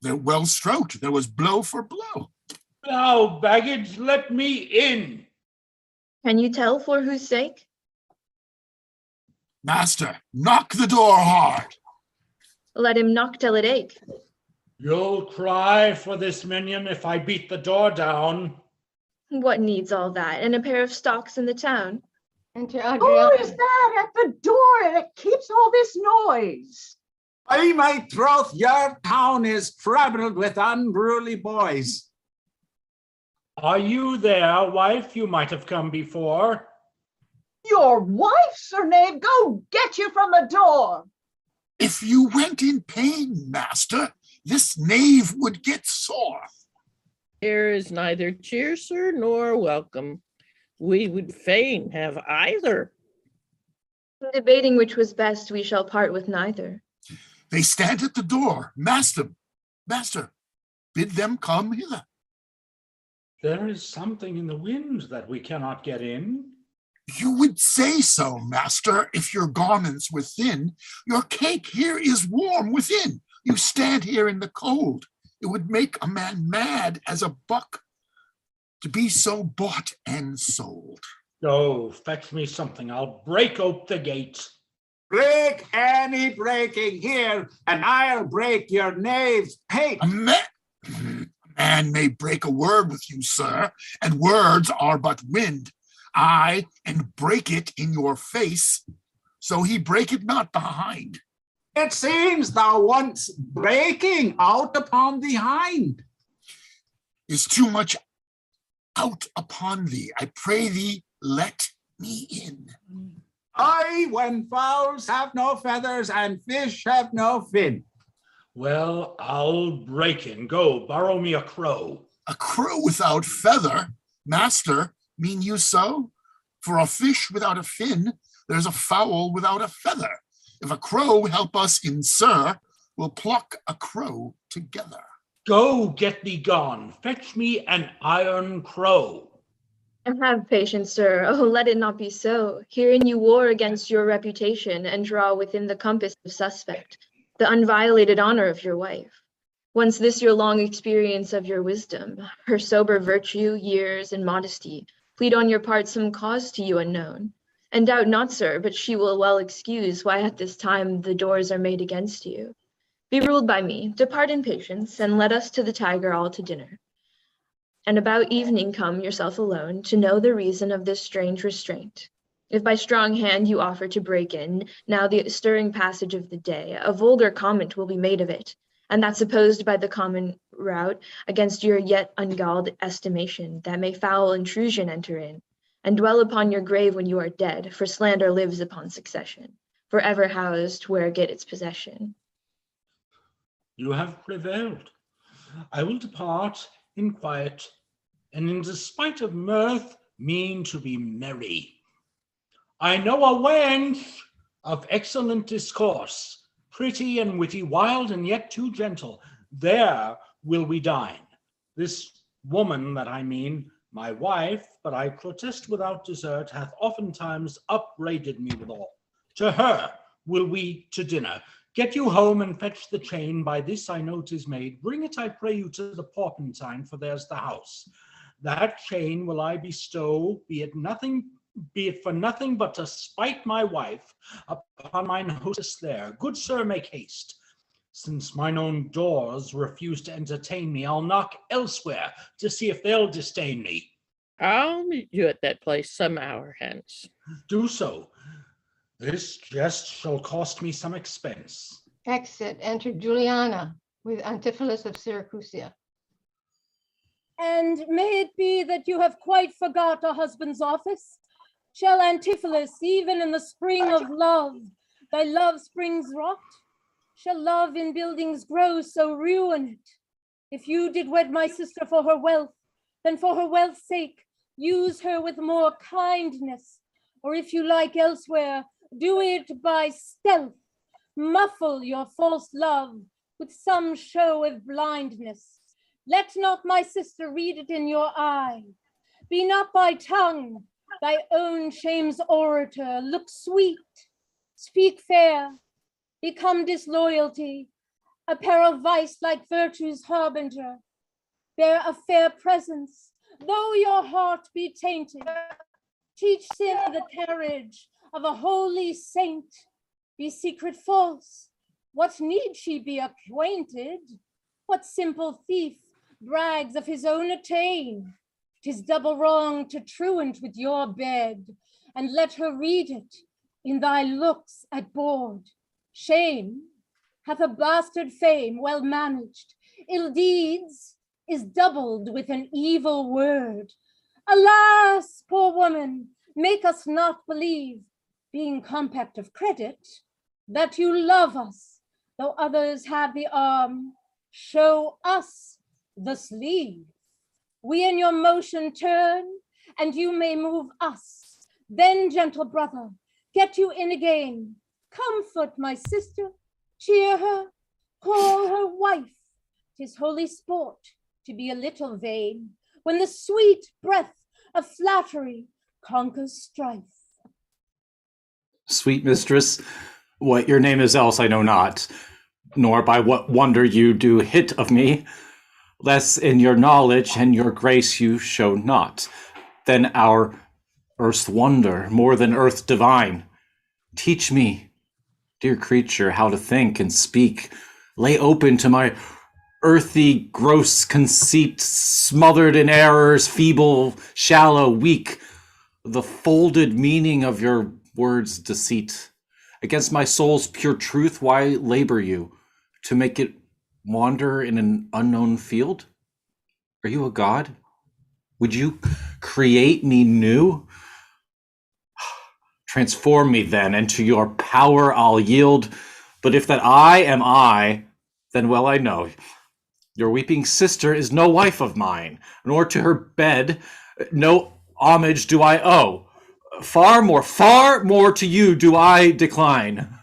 They're well stroked. There was blow for blow. Now, baggage, let me in. Can you tell for whose sake? Master, knock the door hard. Let him knock till it ache. You'll cry for this minion if I beat the door down. What needs all that, and a pair of stocks in the town? Enter Who Adriana. is that at the door that keeps all this noise? By my troth, your town is troubled with unruly boys. Are you there, wife? You might have come before. Your wife, Sir Knave, go get you from the door. If you went in pain, master, this knave would get sore. Here is neither cheer, sir, nor welcome. We would fain have either. In debating which was best, we shall part with neither. They stand at the door. Master, bid them come hither. There is something in the wind that we cannot get in. You would say so, master, if your garments were thin. Your cake here is warm within. You stand here in the cold. It would make a man mad as a buck to be so bought and sold. Oh, fetch me something. I'll break ope the gate. Break any breaking here, and I'll break your knave's pate. A man may break a word with you, sir, and words are but wind. Aye, and break it in your face, so he break it not behind. It seems thou once breaking out upon the hind. Is too much out upon thee. I pray thee, let me in. Aye, when fowls have no feathers and fish have no fin. Well, I'll break in. Go, borrow me a crow. A crow without feather, master, mean you so? For a fish without a fin, there's a fowl without a feather. If a crow help us in sir, we'll pluck a crow together. Go, get thee gone. Fetch me an iron crow. Have patience, sir. Oh, let it not be so. Herein you war against your reputation and draw within the compass of suspect the unviolated honor of your wife. Once this your long experience of your wisdom, her sober virtue, years, and modesty, plead on your part some cause to you unknown. And doubt not, sir, but she will well excuse why at this time the doors are made against you. Be ruled by me, depart in patience, and let us to the Tiger all to dinner. And about evening come yourself alone to know the reason of this strange restraint. If by strong hand you offer to break in, now the stirring passage of the day, a vulgar comment will be made of it, and that supposed by the common route against your yet ungalled estimation, that may foul intrusion enter in, and dwell upon your grave when you are dead, for slander lives upon succession, forever housed where get its possession. You have prevailed. I will depart in quiet, and in despite of mirth, mean to be merry. I know a wench of excellent discourse, pretty and witty, wild and yet too gentle. There will we dine. This woman that I mean, my wife, but I protest without desert, hath oftentimes upbraided me withal. To her will we to dinner. Get you home and fetch the chain, by this I know 'tis made. Bring it, I pray you, to the Porpentine, for there's the house. That chain will I bestow, be it for nothing but to spite my wife upon mine hostess there. Good sir, make haste. Since mine own doors refuse to entertain me, I'll knock elsewhere to see if they'll disdain me. I'll meet you at that place some hour hence. Do so. This jest shall cost me some expense. Exit. Enter Juliana with Antipholus of Syracuse. And may it be that you have quite forgot a husband's office? Shall Antipholus, even in the spring of love, thy love springs rot? Shall love in buildings grow so ruin it? If you did wed my sister for her wealth, then for her wealth's sake, use her with more kindness. Or if you like elsewhere, do it by stealth. Muffle your false love with some show of blindness. Let not my sister read it in your eye. Be not by tongue thy own shame's orator. Look sweet, speak fair, become disloyalty, apparel vice like virtue's harbinger. Bear a fair presence, though your heart be tainted. Teach sin the carriage of a holy saint. Be secret false, what need she be acquainted? What simple thief brags of his own attain? 'Tis double wrong to truant with your bed, and let her read it in thy looks at board. Shame hath a bastard fame well managed. Ill deeds is doubled with an evil word. Alas, poor woman, make us not believe, being compact of credit, that you love us, though others have the arm. Show us the sleeve. We in your motion turn, and you may move us. Then, gentle brother, get you in again. Comfort my sister, cheer her, call her wife. 'Tis holy sport to be a little vain, when the sweet breath of flattery conquers strife. Sweet mistress, what your name is else I know not, nor by what wonder you do hit of me, less in your knowledge and your grace you show not, than our earth's wonder, more than earth divine. Teach me, dear creature, how to think and speak. Lay open to my earthy, gross conceit, smothered in errors, feeble, shallow, weak, the folded meaning of your words' deceit. Against my soul's pure truth, why labor you? To make it wander in an unknown field? Are you a god? Would you create me new? Transform me then, and to your power I'll yield. But if that I am I, then well I know your weeping sister is no wife of mine, nor to her bed no homage do I owe. Far more to you do I decline.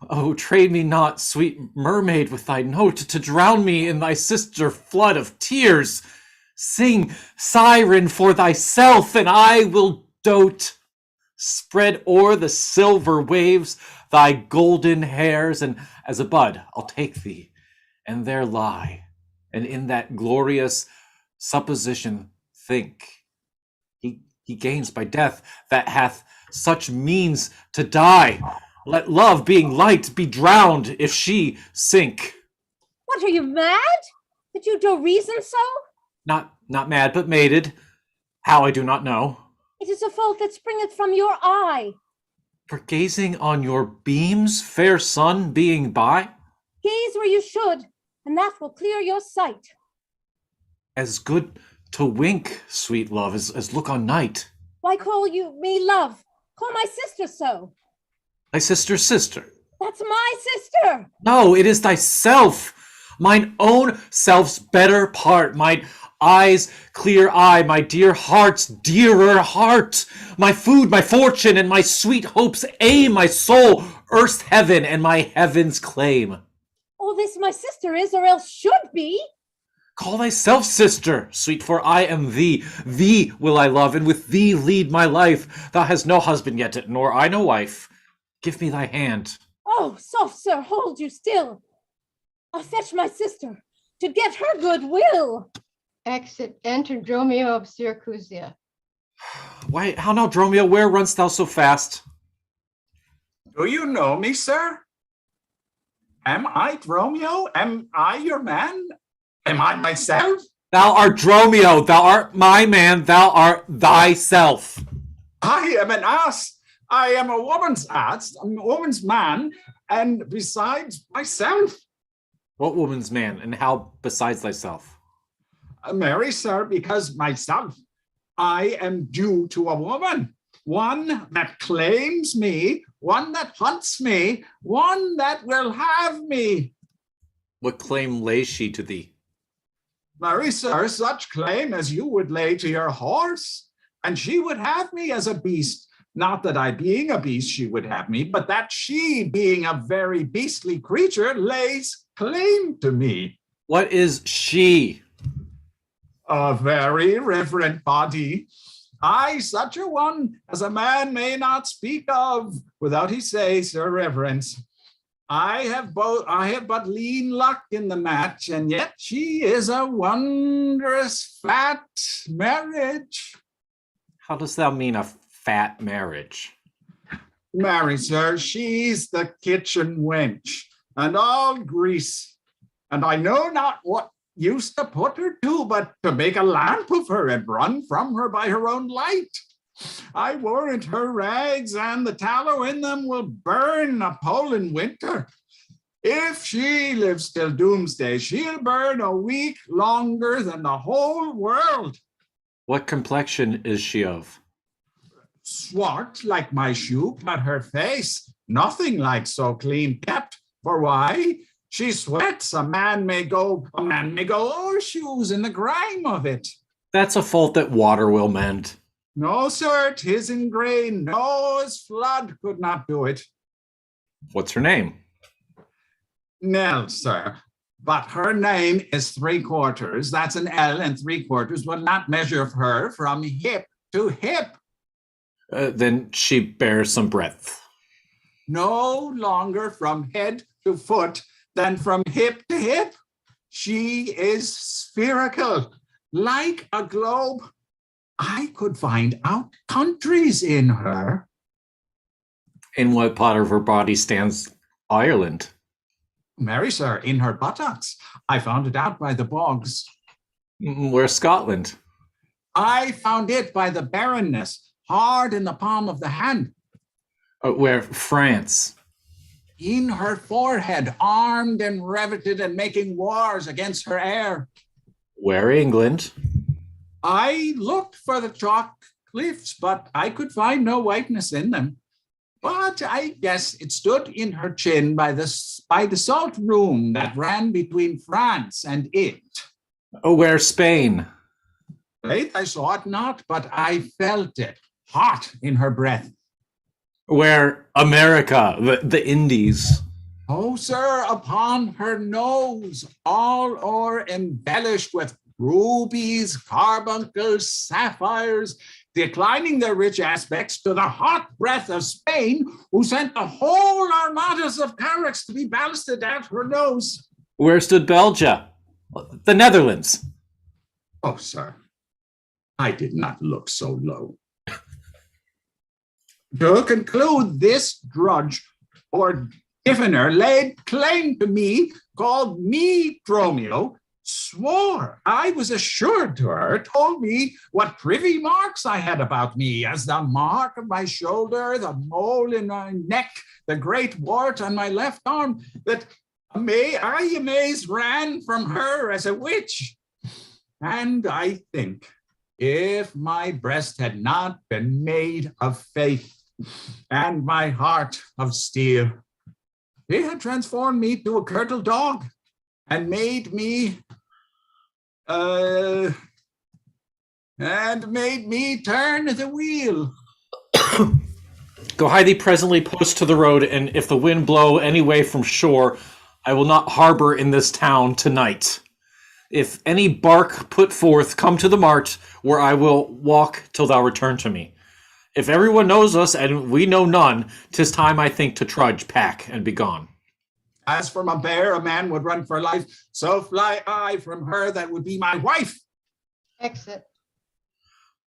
Oh, trade me not, sweet mermaid, with thy note, to drown me in thy sister flood of tears. Sing, siren, for thyself, and I will dote. Spread o'er the silver waves thy golden hairs, and as a bud I'll take thee, and there lie, and in that glorious supposition think. He gains by death that hath such means to die. Let love, being light, be drowned if she sink. What, are you mad? That you do reason so? Not mad, but mated. How I do not know. It is a fault that springeth from your eye. For gazing on your beams, fair sun being by? Gaze where you should, and that will clear your sight. As good to wink, sweet love, as look on night. Why call you me love? Call my sister so. Thy sister's sister. That's my sister. No, it is thyself. Mine own self's better part. Mine eyes' clear eye, my dear heart's dearer heart. My food, my fortune, and my sweet hope's aim. My soul, earth's heaven, and my heaven's claim. All this my sister is, or else should be. Call thyself sister, sweet, for I am thee. Thee will I love, and with thee lead my life. Thou hast no husband yet, nor I no wife. Give me thy hand. Oh, soft sir, hold you still. I'll fetch my sister to get her good will. Exit. Enter Dromio of Syracuse. Why, how now, Dromio, where runn'st thou so fast? Do you know me, sir? Am I Dromio? Am I your man? Am I myself? Thou art Dromio, thou art my man, thou art thyself. I am an ass. I am a woman's ass, a woman's man, and besides myself. What woman's man, and how besides thyself? Marry, sir, because myself, I am due to a woman, one that claims me, one that hunts me, one that will have me. What claim lays she to thee? Marry, sir, such claim as you would lay to your horse, and she would have me as a beast. Not that I, being a beast, she would have me, but that she, being a very beastly creature, lays claim to me. What is she? A very reverent body. I, such a one as a man may not speak of without he say, Sir Reverence. I have but lean luck in the match, and yet she is a wondrous fat marriage. How dost thou mean a fat marriage? Marry, sir, she's the kitchen wench, and all grease. And I know not what use to put her to, but to make a lamp of her and run from her by her own light. I warrant her rags and the tallow in them will burn a pole in winter. If she lives till doomsday, she'll burn a week longer than the whole world. What complexion is she of? Swart like my shoe, but her face nothing like so clean kept. For why? She sweats. A man may go horseshoes in the grime of it. That's a fault that water will mend. No, sir, 'tis in grain. Noah's flood could not do it. What's her name? Nell, sir. But her name is 3/4. That's an L, and 3/4 will not measure of her from hip to hip. Then she bears some breadth. No longer from head to foot than from hip to hip. She is spherical, like a globe. I could find out countries in her. In what part of her body stands Ireland? Marry, sir, in her buttocks. I found it out by the bogs. Where's Scotland? I found it by the barrenness, hard in the palm of the hand. Where France? In her forehead, armed and riveted and making wars against her heir. Where England? I looked for the chalk cliffs, but I could find no whiteness in them. But I guess it stood in her chin by the salt room that ran between France and it. Oh, where Spain? Faith, I saw it not, but I felt it, hot in her breath. Where America, the Indies? Oh, sir, upon her nose, all o'er embellished with rubies, carbuncles, sapphires, declining their rich aspects to the hot breath of Spain, who sent the whole armadas of carracks to be ballasted at her nose. Where stood Belgium? The Netherlands? Oh, sir, I did not look so low. To conclude, this drudge or Diffiner laid claim to me, called me Dromio, swore I was assured to her, told me what privy marks I had about me, as the mark of my shoulder, the mole in my neck, the great wart on my left arm, that I amazed ran from her as a witch. And I think if my breast had not been made of faith and my heart of steel, he had transformed me to a curtal dog and made me turn the wheel. Go hie thee presently post to the road, and if the wind blow any way from shore, I will not harbor in this town tonight. If any bark put forth, come to the mart, where I will walk till thou return to me. If everyone knows us, and we know none, 'tis time, I think, to trudge, pack, and be gone. As from a bear a man would run for life, so fly I from her that would be my wife. Exit.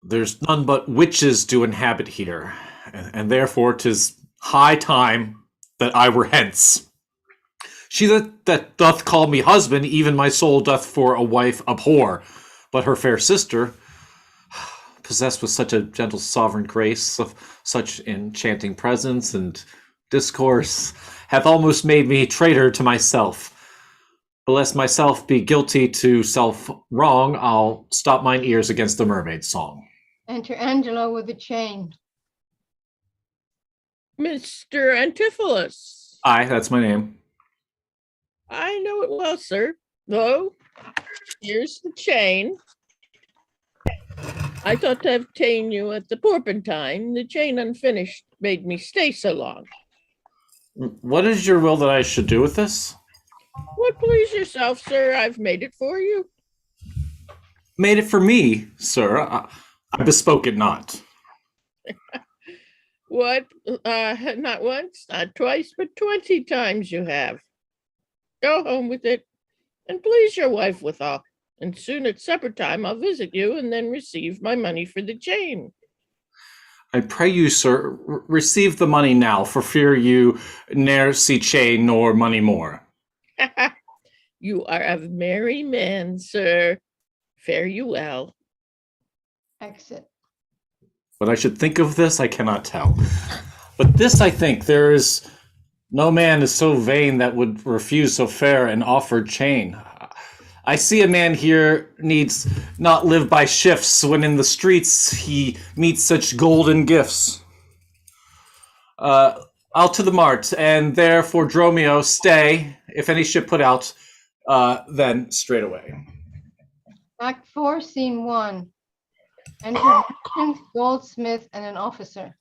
There's none but witches do inhabit here, and therefore 'tis high time that I were hence. She that doth call me husband, even my soul doth for a wife abhor. But her fair sister, possessed with such a gentle sovereign grace, of such enchanting presence and discourse, hath almost made me traitor to myself. But lest myself be guilty to self-wrong, I'll stop mine ears against the mermaid's song. Enter Angelo with a chain. Mr. Antipholus. Aye, that's my name. I know it well, sir. Though, here's the chain. I thought to have ta'en you at the Porpentine. The chain unfinished made me stay so long. What is your will that I should do with this? What please yourself, sir? I've made it for you. Made it for me, sir. I bespoke it not. What? Not once, not twice, but 20 times you have. Go home with it, and please your wife withal. And soon at supper time I'll visit you, and then receive my money for the chain. I pray you, sir, receive the money now, for fear you ne'er see chain nor money more. You are a merry man, sir. Fare you well. Exit. What I should think of this, I cannot tell. But this I think, there is no man is so vain that would refuse so fair an offered chain. I see a man here needs not live by shifts when in the streets he meets such golden gifts. I'll to the mart, and there for Dromio stay. If any ship put out, then straight away. Act 4, Scene 1. Enter merchant, goldsmith, and an officer.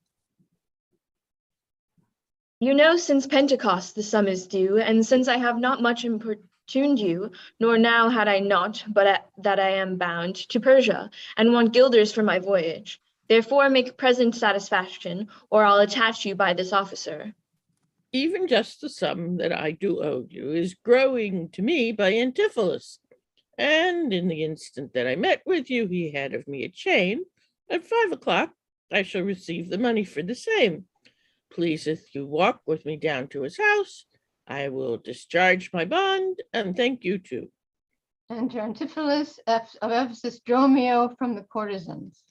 You know, since Pentecost the sum is due, and since I have not much importuned you, nor now had I not, but that I am bound to Persia, and want guilders for my voyage. Therefore make present satisfaction, or I'll attach you by this officer. Even just the sum that I do owe you is growing to me by Antipholus. And in the instant that I met with you, he had of me a chain. At 5 o'clock, I shall receive the money for the same. Pleaseth you walk with me down to his house. I will discharge my bond, and thank you too. Enter Antipholus of Ephesus, Dromio from the courtesans.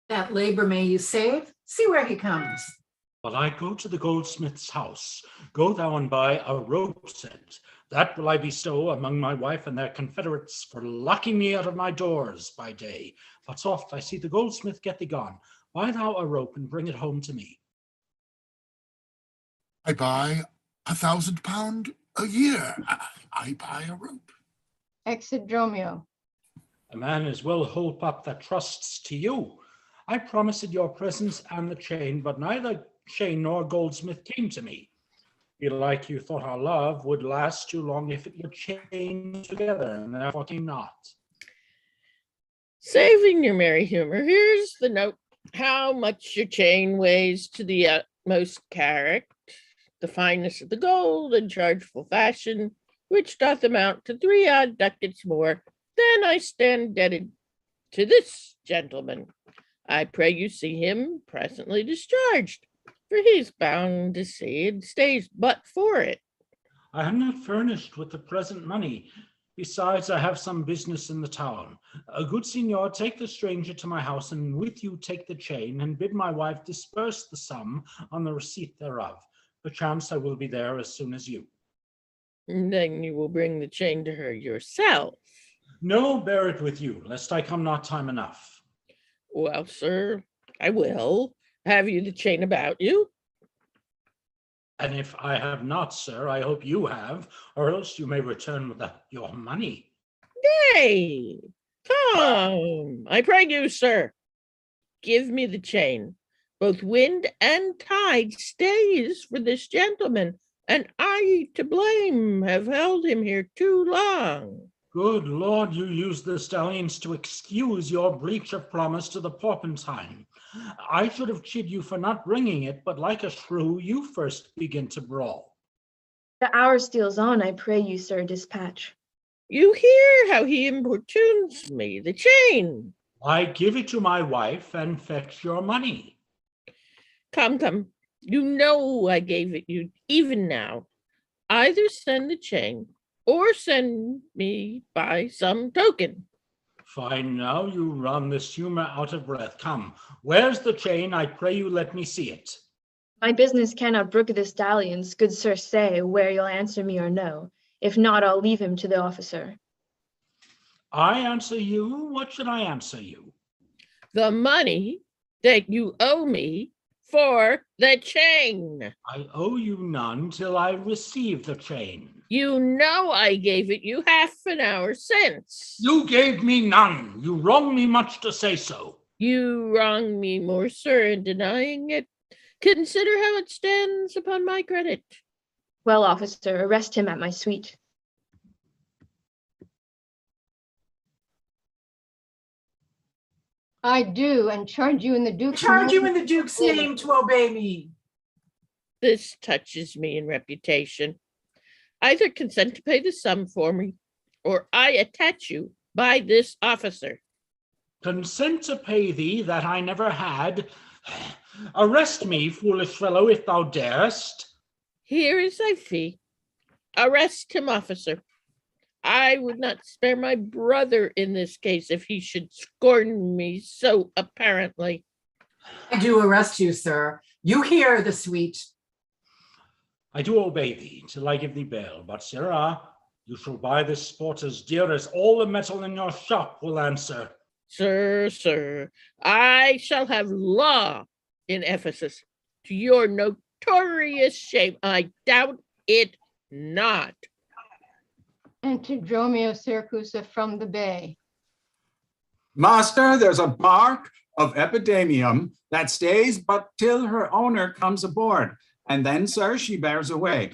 That labor may you save. See where he comes. While I go to the goldsmith's house, go thou and buy a rope set, That will I bestow among my wife and their confederates for locking me out of my doors by day. But soft, I see the goldsmith get thee gone. Buy thou a rope and bring it home to me. I buy £1,000 a year. I buy a rope. Exit Dromio. A man is well holp up that trusts to you. I promised your presence and the chain, but neither chain nor goldsmith came to me. Belike you thought our love would last too long if it were chained together, and therefore came not. Saving your merry humor, here's the note. How much your chain weighs to the utmost carat, the fineness of the gold and chargeable fashion, which doth amount to 3 odd ducats more, then I stand indebted to this gentleman. I pray you see him presently discharged, for he's bound to see and stays but for it. I am not furnished with the present money. Besides, I have some business in the town. A good signor, take the stranger to my house, and with you take the chain, and bid my wife disperse the sum on the receipt thereof. Perchance I will be there as soon as you. And then you will bring the chain to her yourself. No, bear it with you, lest I come not time enough. Well, sir, I will. Have you the chain about you? And if I have not, sir, I hope you have, or else you may return with your money. Nay, come, I pray you, sir. Give me the chain. Both wind and tide stays for this gentleman, and I to blame have held him here too long. Good Lord, you use the stallions to excuse your breach of promise to the porpentine. I should have chid you for not bringing it, but like a shrew, you first begin to brawl. The hour steals on, I pray you, sir, dispatch. You hear how he importunes me, the chain. I give it to my wife and fetch your money. Come, you know I gave it you even now. Either send the chain or send me by some token. Fine, now you run this humor out of breath. Come, where's the chain? I pray you let me see it. My business cannot brook this dalliance, good sir, say where you'll answer me or no. If not, I'll leave him to the officer. I answer you? What should I answer you? The money that you owe me for the chain. I owe you none till I receive the chain. You know I gave it you half an hour since. You gave me none. You wrong me much to say so. You wrong me more, sir, in denying it. Consider how it stands upon my credit. Well, officer, arrest him at my suite. I do, and charge you in the Duke's Charge you in the Duke's name to obey me. This touches me in reputation. Either consent to pay the sum for me, or I attach you by this officer. Consent to pay thee that I never had. Arrest me, foolish fellow, if thou darest. Here is thy fee. Arrest him, officer. I would not spare my brother in this case if he should scorn me so apparently. I do arrest you, sir. You hear the suite. I do obey thee till I give thee bail, but sirrah, you shall buy this sport as dear as all the metal in your shop will answer. Sir, I shall have law in Ephesus, to your notorious shame. I doubt it not. Enter Dromio Syracuse from the bay. Master, there's a bark of epidemium that stays but till her owner comes aboard, and then, sir, she bears away.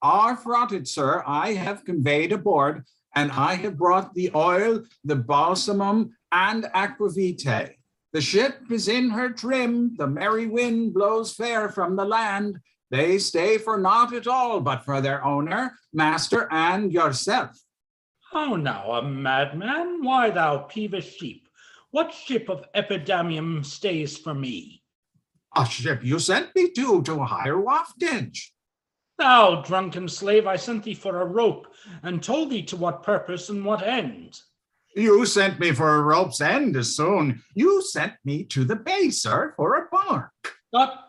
Our fraughted, sir, I have conveyed aboard, and I have brought the oil, the balsamum, and aquavitae. The ship is in her trim, the merry wind blows fair from the land. They stay for naught at all, but for their owner, master, and yourself. How now, a madman? Why, thou peevish sheep? What ship of epidemium stays for me? A ship you sent me to hire waftage. Thou drunken slave, I sent thee for a rope, and told thee to what purpose and what end. You sent me for a rope's end as soon. You sent me to the bay, sir, for a bark. But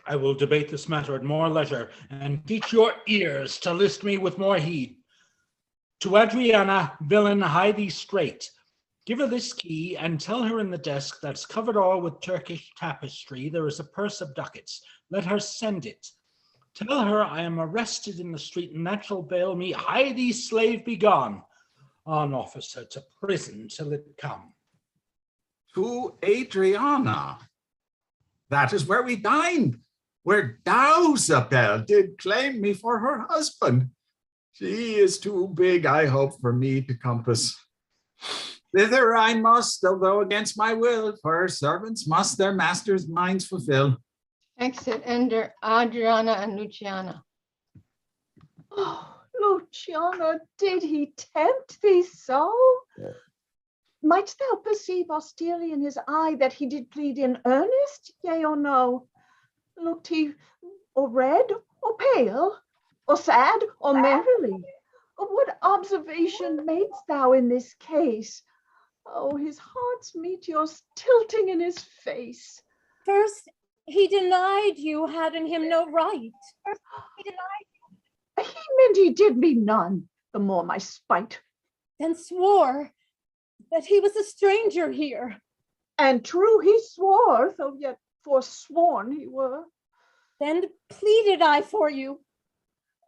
I will debate this matter at more leisure, and teach your ears to list me with more heed. To Adriana, villain, hie thee straight. Give her this key and tell her in the desk that's covered all with Turkish tapestry there is a purse of ducats. Let her send it. Tell her I am arrested in the street and that shall bail me. Hie thee, slave, be gone. On, officer, to prison till it come. To Adriana. That is where we dined, where Dausabel did claim me for her husband. She is too big, I hope, for me to compass. Thither I must, although against my will, for servants must their masters' minds fulfill. Exit enter Adriana and Luciana. Oh, Luciana, did he tempt thee so? Mightst thou perceive austerely in his eye that he did plead in earnest, yea or no? Looked he or red or pale, or sad or merrily? Or what observation madest thou in this case? Oh, his heart's meteors tilting in his face. First, he denied you had in him no right. He meant he did me none, the more my spite. Then swore that he was a stranger here. And true he swore, though yet forsworn he were. Then pleaded I for you.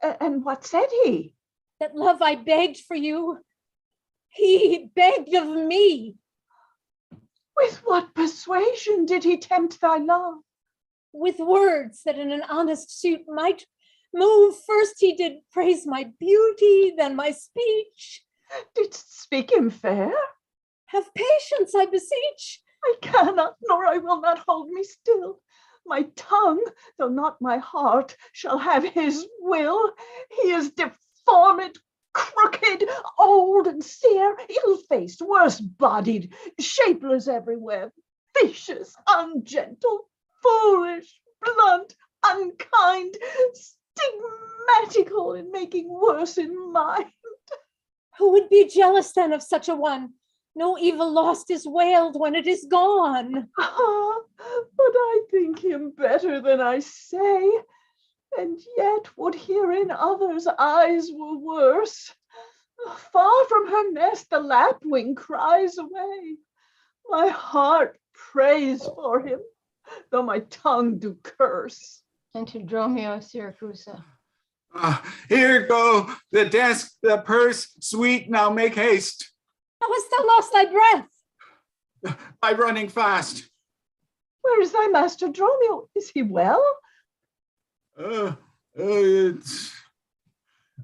And what said he? That love I begged for you, he begged of me. With what persuasion did he tempt thy love? With words that in an honest suit might move. First he did praise my beauty, then my speech. Didst speak him fair? Have patience, I beseech. I cannot, nor I will not hold me still. My tongue, though not my heart, shall have his will. He is deformed, crooked, old and sere, ill-faced, worse-bodied, shapeless everywhere, vicious, ungentle, foolish, blunt, unkind, stigmatical in making worse in mind. Who would be jealous then of such a one? No evil lost is wailed when it is gone. Ah, but I think him better than I say, and yet would herein others' eyes were worse. Far from her nest the lapwing cries away. My heart prays for him, though my tongue do curse. Enter Dromio, Syracuse. Here go the desk, the purse, sweet, now make haste. How hast thou lost thy breath? By running fast. Where is thy master Dromio? Is he well?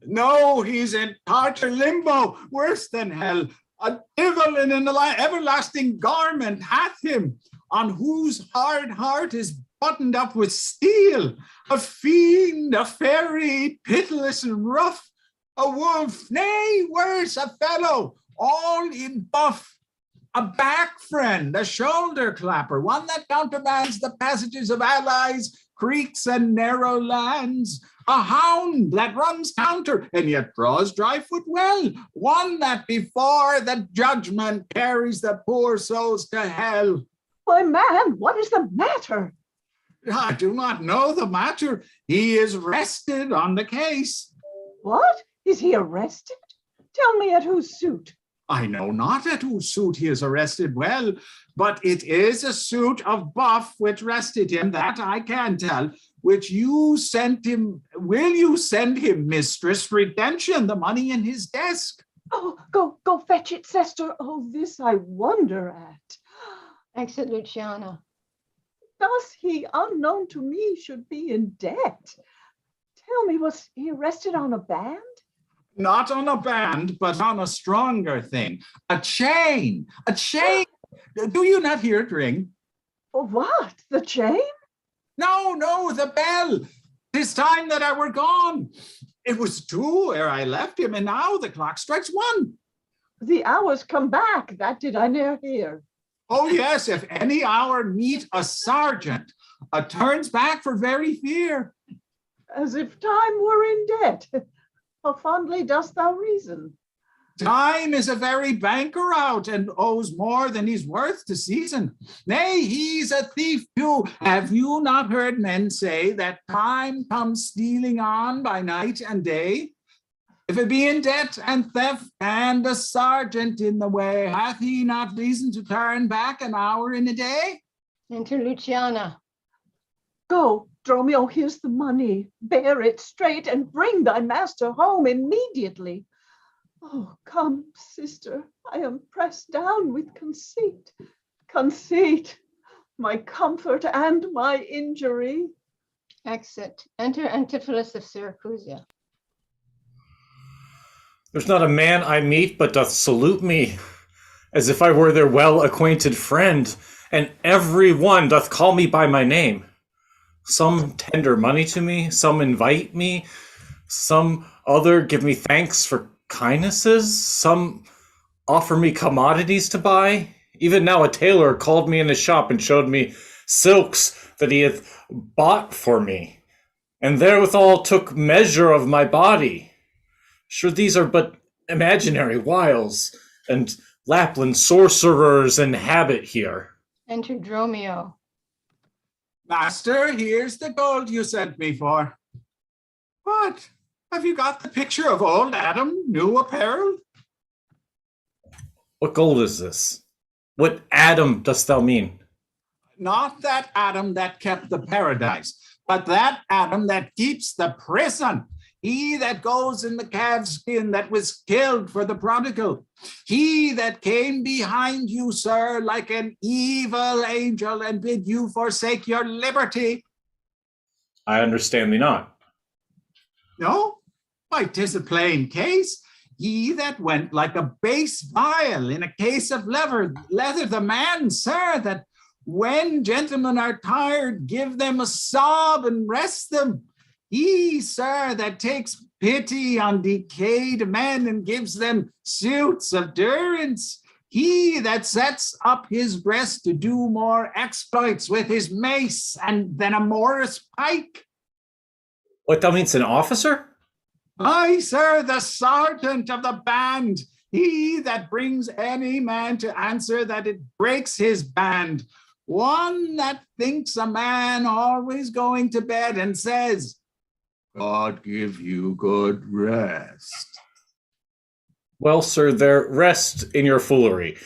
No, he's in tartar limbo, worse than hell. A devil in an everlasting garment hath him, on whose hard heart is buttoned up with steel. A fiend, a fairy, pitiless and rough, a wolf, nay, worse, a fellow, all in buff. A back friend, a shoulder clapper, one that countermands the passages of allies, creeks and narrow lands. A hound that runs counter and yet draws dry foot well, one that before the judgment carries the poor souls to hell. Why, man, what is the matter? I do not know the matter. He is rested on the case. What? Is he arrested? Tell me at whose suit? I know not at whose suit he is arrested well, but it is a suit of buff which rested him, that I can tell, which you sent him. Will you send him, mistress, redemption, the money in his desk? Oh, go fetch it, sister. Oh, this I wonder at. Exit Luciana. Thus he, unknown to me, should be in debt. Tell me, was he arrested on a band? Not on a band, but on a stronger thing. A chain, a chain. Do you not hear it ring? What, the chain? No, the bell. 'Tis time that I were gone. It was 2 ere I left him, and now the clock strikes 1. The hours come back, that did I ne'er hear. Oh yes, if any hour meet a sergeant, a turns back for very fear. As if time were in debt. How fondly dost thou reason? Time is a very banker out, and owes more than he's worth to season. Nay, he's a thief too. Have you not heard men say that time comes stealing on by night and day? If it be in debt and theft and the sergeant in the way, hath he not reason to turn back an hour in a day? Enter Luciana. Go, Dromio, here's the money. Bear it straight and bring thy master home immediately. Oh, come, sister, I am pressed down with conceit. Conceit, my comfort and my injury. Exit. Enter Antipholus of Syracuse. There's not a man I meet but doth salute me, as if I were their well-acquainted friend, and every one doth call me by my name. Some tender money to me, some invite me, some other give me thanks for kindnesses, some offer me commodities to buy. Even now a tailor called me in his shop and showed me silks that he hath bought for me, and therewithal took measure of my body. Sure, these are but imaginary wiles, and Lapland sorcerers inhabit here. Enter Dromio. Master, here's the gold you sent me for. What? Have you got the picture of old Adam, new apparel? What gold is this? What Adam dost thou mean? Not that Adam that kept the paradise, but that Adam that keeps the prison. He that goes in the calf's skin that was killed for the prodigal. He that came behind you, sir, like an evil angel and bid you forsake your liberty. I understand thee not. No? Why, 'tis a plain case. He that went like a base vial in a case of leather, the man, sir, that when gentlemen are tired, give them a sob and rest them. He, sir, that takes pity on decayed men and gives them suits of durance. He that sets up his breast to do more exploits with his mace than a Morris pike. What, thou meanst an officer? Aye, sir, the sergeant of the band. He that brings any man to answer that it breaks his band. One that thinks a man always going to bed and says, God give you good rest. Well, sir, there rest in your foolery.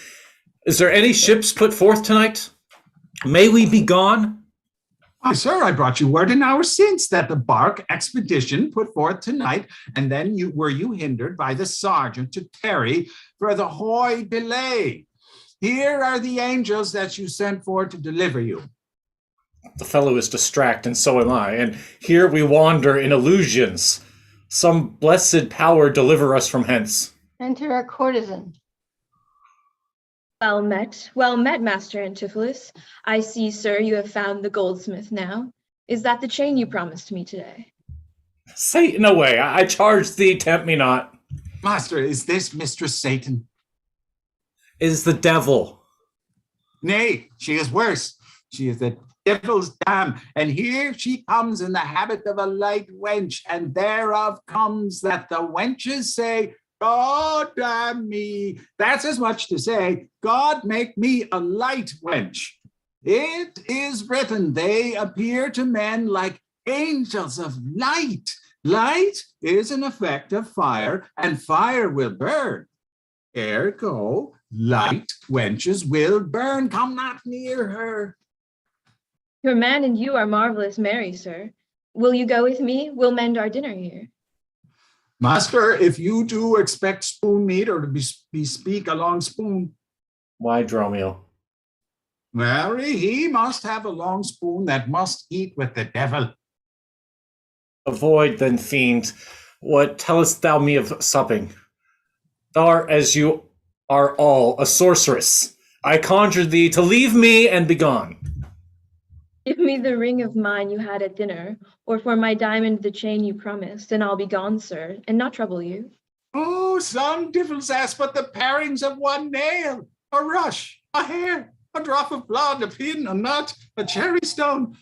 Is there any ships put forth tonight? May we be gone? Why, sir, I brought you word an hour since that the bark expedition put forth tonight, and then were you hindered by the sergeant to tarry for the hoy delay. Here are the angels that you sent for to deliver you. The fellow is distract, and so am I, and here we wander in illusions. Some blessed power deliver us from hence. Enter a courtesan. Well met, Master Antipholus. I see, sir, you have found the goldsmith now. Is that the chain you promised me today? Satan away, I charge thee, tempt me not. Master, is this Mistress Satan? It is the devil. Nay, she is worse. She is the devil's dam, and here she comes in the habit of a light wench, and thereof comes that the wenches say, God damn me. That's as much to say, God make me a light wench. It is written, they appear to men like angels of light. Light is an effect of fire, and fire will burn. Ergo, light wenches will burn. Come not near her. Your man and you are marvelous merry, sir. Will you go with me? We'll mend our dinner here. Master, if you do expect spoon meat or to bespeak a long spoon. Why, Dromio? Marry, he must have a long spoon that must eat with the devil. Avoid then, fiend. What tellest thou me of supping? Thou art, as you are all, a sorceress. I conjure thee to leave me and be gone. Give me the ring of mine you had at dinner, or for my diamond the chain you promised, and I'll be gone, sir, and not trouble you. Oh, some devil's ass, but the parings of one nail, a rush, a hair, a drop of blood, a pin, a nut, a cherry stone.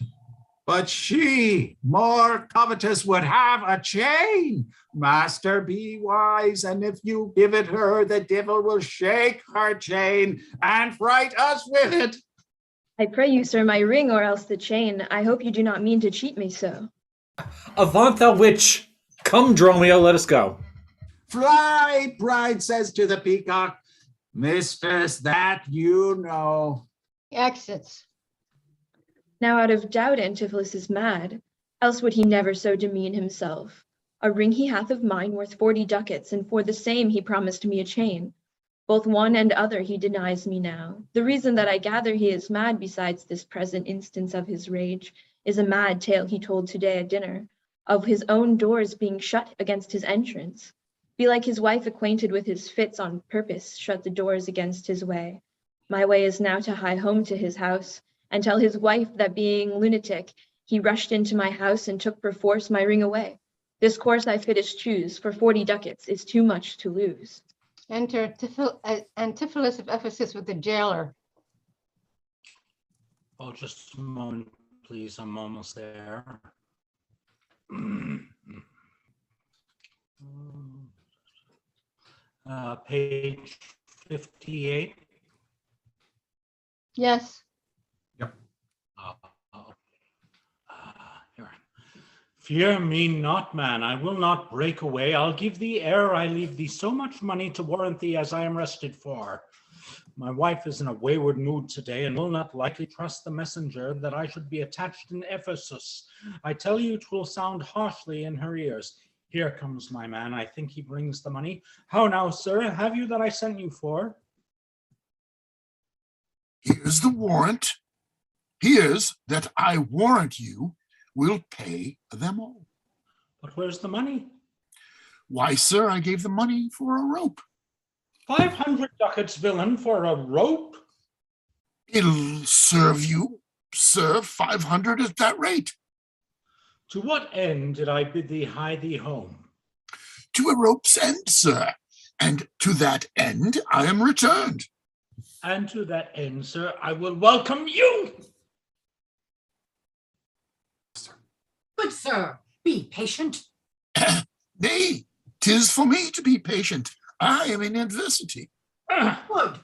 But she, more covetous, would have a chain. Master, be wise, and if you give it her, the devil will shake her chain and fright us with it. I pray you, sir, my ring or else the chain. I hope you do not mean to cheat me so. Avaunt, thou witch! Come, Dromio, let us go. Fly, Pride says to the peacock. Mistress, that you know. Exits. Now out of doubt Antipholus is mad, else would he never so demean himself. A ring he hath of mine worth 40 ducats, and for the same he promised me a chain. Both one and other he denies me now. The reason that I gather he is mad, besides this present instance of his rage, is a mad tale he told today at dinner, of his own doors being shut against his entrance. Belike his wife, acquainted with his fits, on purpose shut the doors against his way. My way is now to hie home to his house, and tell his wife that being lunatic, he rushed into my house and took perforce my ring away. This course I fittest choose, for 40 ducats is too much to lose. Enter Antipholus of Ephesus with the jailer. Oh, just a moment, please. I'm almost there. Page 58. Yes. Yep. Here. Fear me not, man. I will not break away. I'll give thee ere I leave thee so much money to warrant thee as I am rested for. My wife is in a wayward mood today, and will not likely trust the messenger that I should be attached in Ephesus. I tell you, 'twill sound harshly in her ears. Here comes my man. I think he brings the money. How now, sir? Have you that I sent you for? Here's the warrant. Here's that I warrant you will pay them all. But where's the money? Why, sir, I gave the money for a rope. 500 ducats, villain, for a rope? It'll serve you, sir, 500 at that rate. To what end did I bid thee hie thee home? To a rope's end, sir, and to that end I am returned. And to that end, sir, I will welcome you. Good sir, be patient. Nay, 'tis for me to be patient. I am in adversity. Good.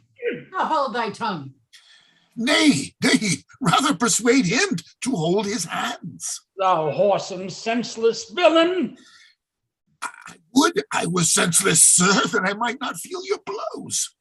Now hold thy tongue. Nay, rather persuade him to hold his hands. Thou whoresome, senseless villain! I would I was senseless, sir, that I might not feel your blows.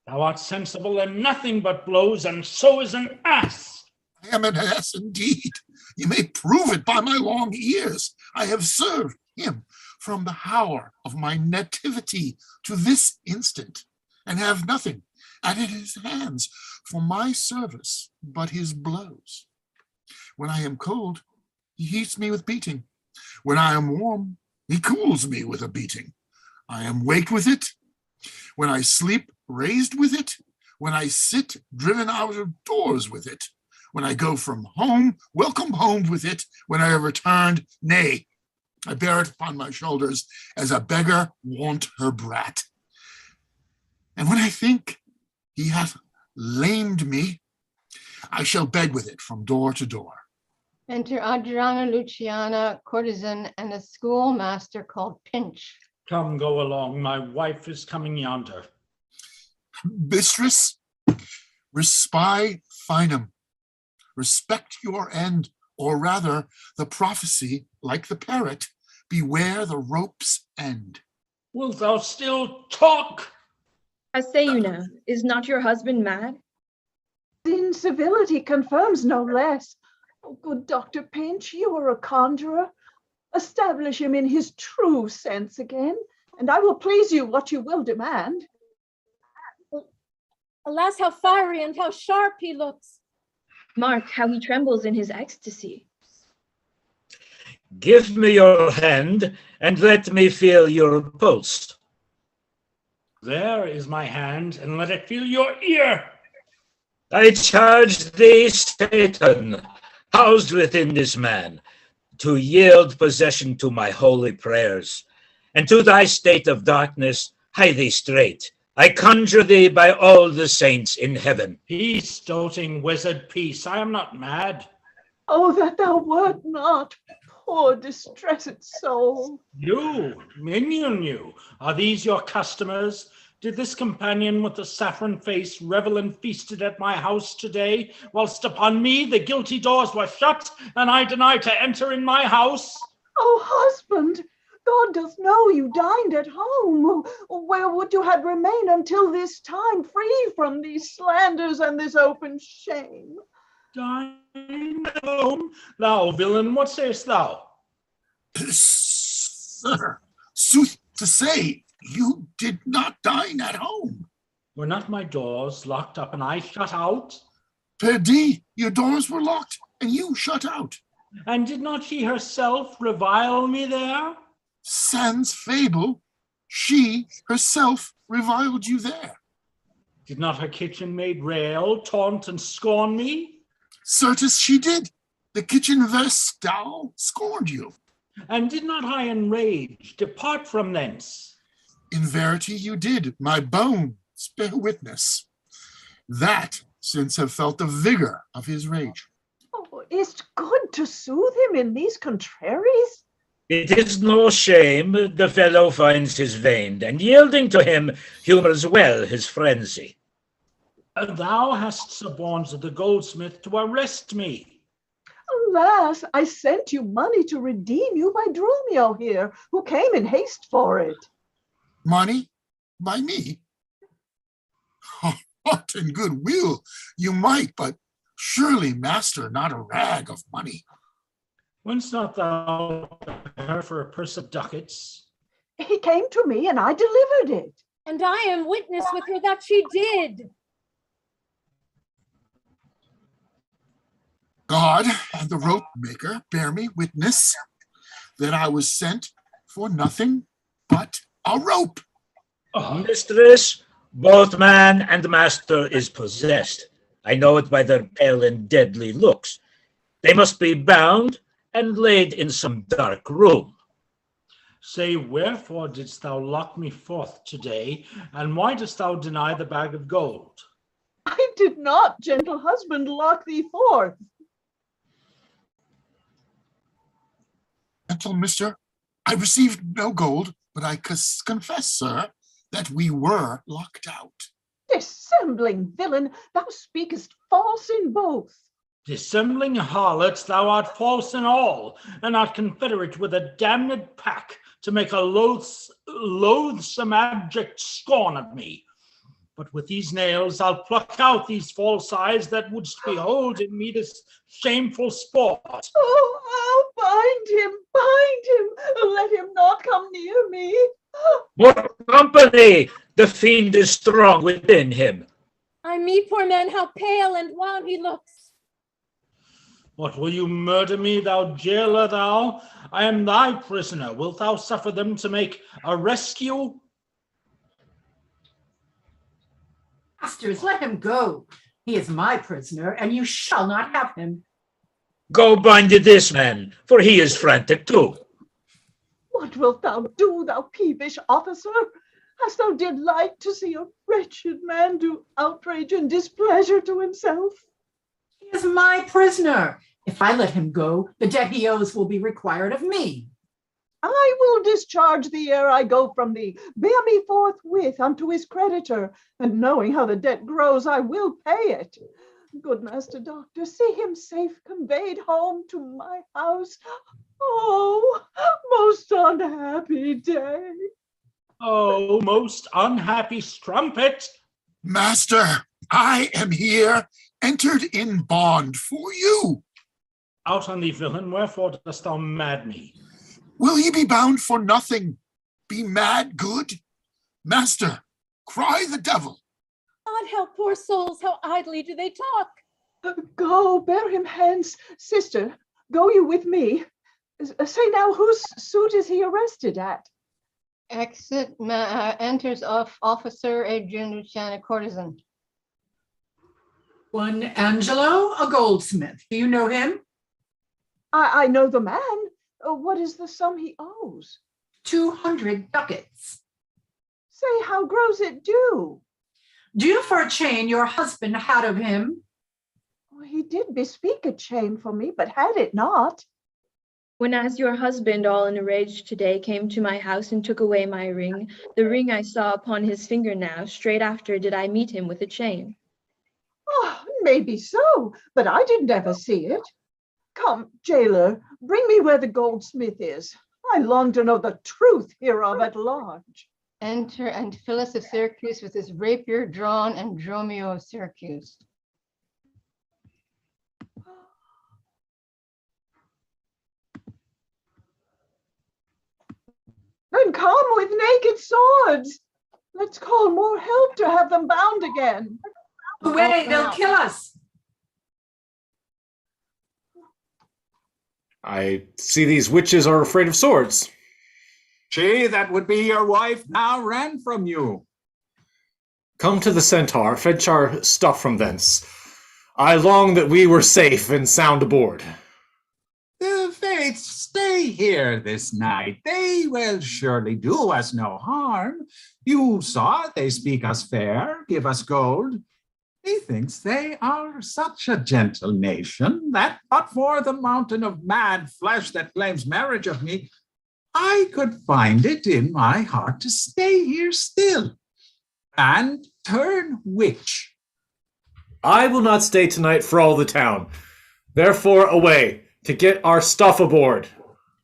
Thou art sensible in nothing but blows, and so is an ass. I am an ass indeed. You may prove it by my long ears. I have served him from the hour of my nativity to this instant, and have nothing at his hands for my service but his blows. When I am cold, he heats me with beating. When I am warm, he cools me with a beating. I am waked with it. When I sleep, raised with it. When I sit, driven out of doors with it. When I go from home, welcome home with it. When I have returned, nay, I bear it upon my shoulders as a beggar wont her brat. And when I think he hath lamed me, I shall beg with it from door to door. Enter Adriana Luciana, courtesan, and a schoolmaster called Pinch. Come, go along. My wife is coming yonder. Mistress, respi finem. Respect your end, or rather the prophecy, like the parrot, beware the rope's end. Wilt thou still talk? I say you now, is not your husband mad? Incivility confirms no less. Oh, good Dr. Pinch, you are a conjurer. Establish him in his true sense again, and I will please you what you will demand. Alas, how fiery and how sharp he looks. Mark how he trembles in his ecstasy. Give me your hand and let me feel your pulse. There is my hand, and let it feel your ear. I charge thee, Satan, housed within this man, to yield possession to my holy prayers, and to thy state of darkness hie thee straight. I conjure thee by all the saints in heaven. Peace, doting wizard, peace. I am not mad. Oh, that thou wert not, poor distressed soul. You, minion you, are these your customers? Did this companion with the saffron face revel and feasted at my house today, whilst upon me the guilty doors were shut, and I denied to enter in my house? Oh, husband, God doth know you dined at home. Where would you have remained until this time, free from these slanders and this open shame? Dine at home? Thou villain, what sayest thou? Sir, sooth to say, you did not dine at home. Were not my doors locked up and I shut out? Perdie, your doors were locked and you shut out. And did not she herself revile me there? Sans fable, she herself reviled you there. Did not her kitchen maid rail, taunt, and scorn me? Certes she did. The kitchen vestal scorned you. And did not I enraged depart from thence? In verity you did, my bones bear witness. That since have felt the vigor of his rage. Oh, is't good to soothe him in these contraries? It is no shame. The fellow finds his vein, and yielding to him, humors well his frenzy. Thou hast suborned the goldsmith to arrest me. Alas, I sent you money to redeem you by Dromio here, who came in haste for it. Money? By me? What in good will you might, but surely, master, not a rag of money. Whence not thou her for a purse of ducats? He came to me and I delivered it. And I am witness with her that she did. God and the rope maker bear me witness that I was sent for nothing but a rope. Mistress, both man and master is possessed. I know it by their pale and deadly looks. They must be bound and laid in some dark room. Say, wherefore didst thou lock me forth today, and why dost thou deny the bag of gold? I did not, gentle husband, lock thee forth. Gentle mister, I received no gold, but I confess, sir, that we were locked out. Dissembling villain, thou speakest false in both. Dissembling harlot, thou art false in all, and art confederate with a damned pack to make a loathsome abject scorn of me. But with these nails I'll pluck out these false eyes that wouldst behold in me this shameful sport. Oh, bind him, let him not come near me. More company! The fiend is strong within him. I me, poor man, how pale and wan he looks. What, will you murder me, thou jailer, thou? I am thy prisoner. Wilt thou suffer them to make a rescue? Masters, let him go. He is my prisoner, and you shall not have him. Go bind this man, for he is frantic too. What wilt thou do, thou peevish officer? Hast thou did like to see a wretched man do outrage and displeasure to himself? He is my prisoner. If I let him go, the debt he owes will be required of me. I will discharge thee ere I go from thee. Bear me forthwith unto his creditor, and knowing how the debt grows, I will pay it. Good master doctor, see him safe conveyed home to my house. Oh, most unhappy day. Oh, most unhappy strumpet. Master, I am here, entered in bond for you. Out on thee, villain, wherefore dost thou mad me? Will ye be bound for nothing? Be mad good? Master, cry the devil. God help poor souls, how idly do they talk. Go, bear him hence. Sister, go you with me. Say now, whose suit is he arrested at? Enters officer Adrian Luciana courtesan. One Angelo, a goldsmith. Do you know him? I know the man. What is the sum he owes? 200 ducats. Say, how grows it due? Due for a chain your husband had of him. He did bespeak a chain for me, but had it not. When as your husband, all in a rage today, came to my house and took away my ring, the ring I saw upon his finger now, straight after did I meet him with a chain. Oh, maybe so, but I didn't ever see it. Come, jailer, bring me where the goldsmith is. I long to know the truth hereof at large. Enter Antipholus of Syracuse with his rapier drawn and Dromio of Syracuse. Then come with naked swords. Let's call more help to have them bound again. Away, they'll kill us. I see these witches are afraid of swords. She that would be your wife now ran from you. Come to the centaur, fetch our stuff from thence. I long that we were safe and sound aboard. The fates stay here this night. They will surely do us no harm. You saw they speak us fair, give us gold. Methinks they are such a gentle nation that but for the mountain of mad flesh that claims marriage of me, I could find it in my heart to stay here still and turn witch. I will not stay tonight for all the town. Therefore, away to get our stuff aboard.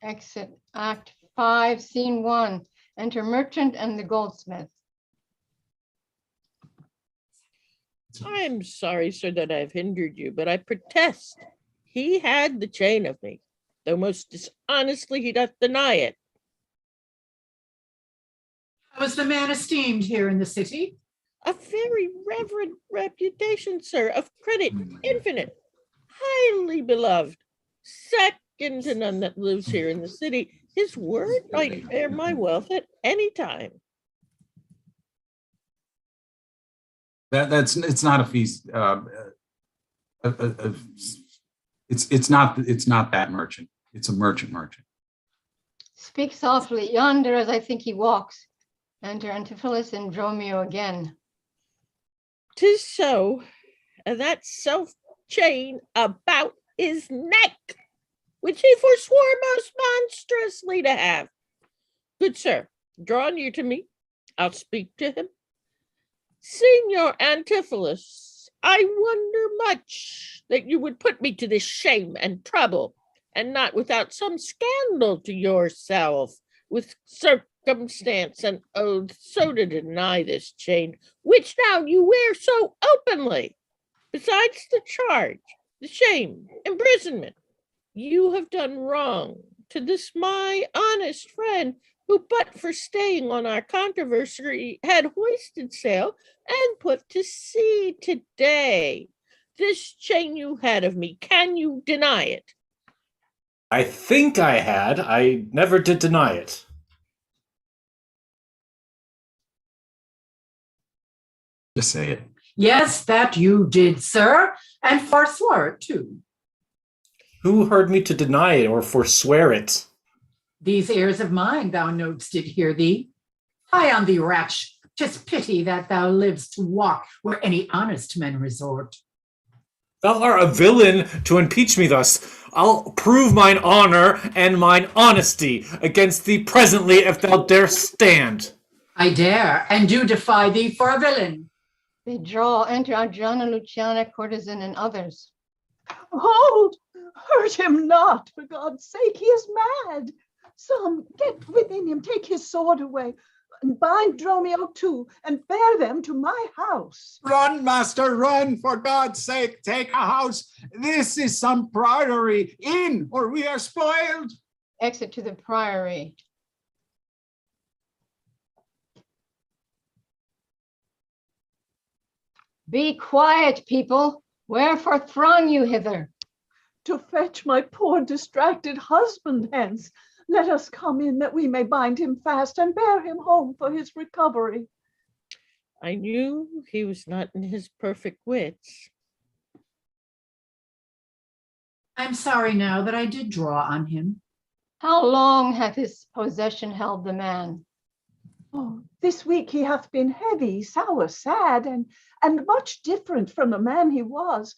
Exit Act 5, Scene 1. Enter merchant and the goldsmith. I'm sorry, sir, that I've hindered you, but I protest he had the chain of me, though most dishonestly he doth deny it. Was the man esteemed here in the city? A very reverend reputation, sir, of credit infinite, highly beloved, second to none that lives here in the city. His word might bear my wealth at any time. It's not a feast. It's not that merchant. It's a merchant. Speak softly yonder as I think he walks. Enter Antipholus and Dromio again. 'Tis so, and that self chain about his neck, which he forswore most monstrously to have. Good sir, draw near to me. I'll speak to him. Signor Antipholus, I wonder much that you would put me to this shame and trouble, and not without some scandal to yourself, with circumstance and oath, so to deny this chain, which now you wear so openly. Besides the charge, the shame, imprisonment, you have done wrong to this my honest friend, who but for staying on our controversy had hoisted sail and put to sea today. This chain you had of me, can you deny it? I think I had. I never did deny it. Just say it. Yes, that you did, sir, and forswore it too. Who heard me to deny it or forswear it? These ears of mine, thou know'st, did hear thee. Fie on thee, wretch! 'Tis pity that thou livest to walk where any honest men resort. Thou art a villain to impeach me thus. I'll prove mine honor and mine honesty against thee presently if thou darest stand. I dare, and do defy thee for a villain. They draw, enter Adriana, Luciana, courtesan, and others. Hold! Hurt him not, for God's sake, he is mad. Some, get within him, take his sword away, and bind Dromio too, and bear them to my house. Run, master, run, for God's sake, take a house. This is some priory inn, or we are spoiled. Exit to the priory. Be quiet, people. Wherefore throng you hither? To fetch my poor distracted husband hence. Let us come in that we may bind him fast and bear him home for his recovery. I knew he was not in his perfect wits. I'm sorry now that I did draw on him. How long hath his possession held the man? Oh, this week he hath been heavy, sour, sad, and much different from the man he was.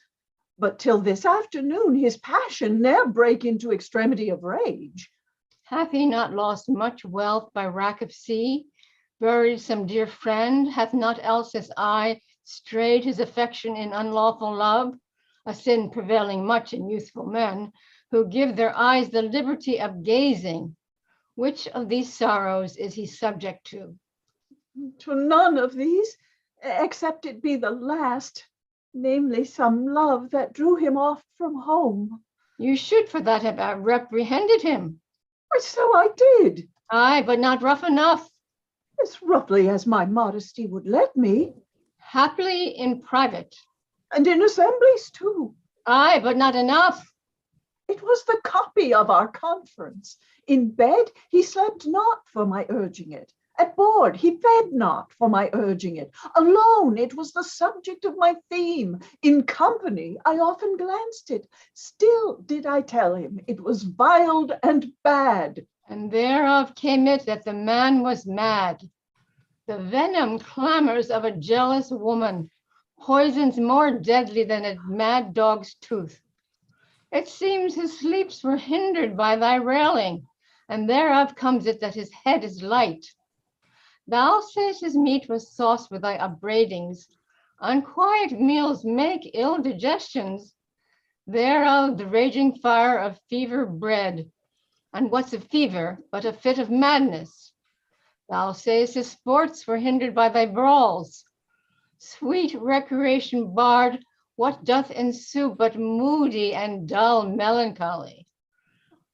But till this afternoon his passion ne'er brake into extremity of rage. Hath he not lost much wealth by rack of sea? Buried some dear friend? Hath not else his eye strayed his affection in unlawful love? A sin prevailing much in youthful men, who give their eyes the liberty of gazing. Which of these sorrows is he subject to? To none of these, except it be the last, namely some love that drew him off from home. You should for that have reprehended him. Why, so I did. Aye, but not rough enough. As roughly as my modesty would let me. Happily in private. And in assemblies too. Aye, but not enough. It was the copy of our conference. In bed, he slept not for my urging it. At board, he fed not for my urging it. Alone, it was the subject of my theme. In company, I often glanced it. Still did I tell him it was viled and bad. And thereof came it that the man was mad. The venom clamors of a jealous woman, poisons more deadly than a mad dog's tooth. It seems his sleeps were hindered by thy railing, and thereof comes it that his head is light. Thou sayest his meat was sauced with thy upbraidings. Unquiet meals make ill digestions. Thereof the raging fire of fever bred. And what's a fever but a fit of madness? Thou sayest his sports were hindered by thy brawls. Sweet recreation barred, what doth ensue but moody and dull melancholy?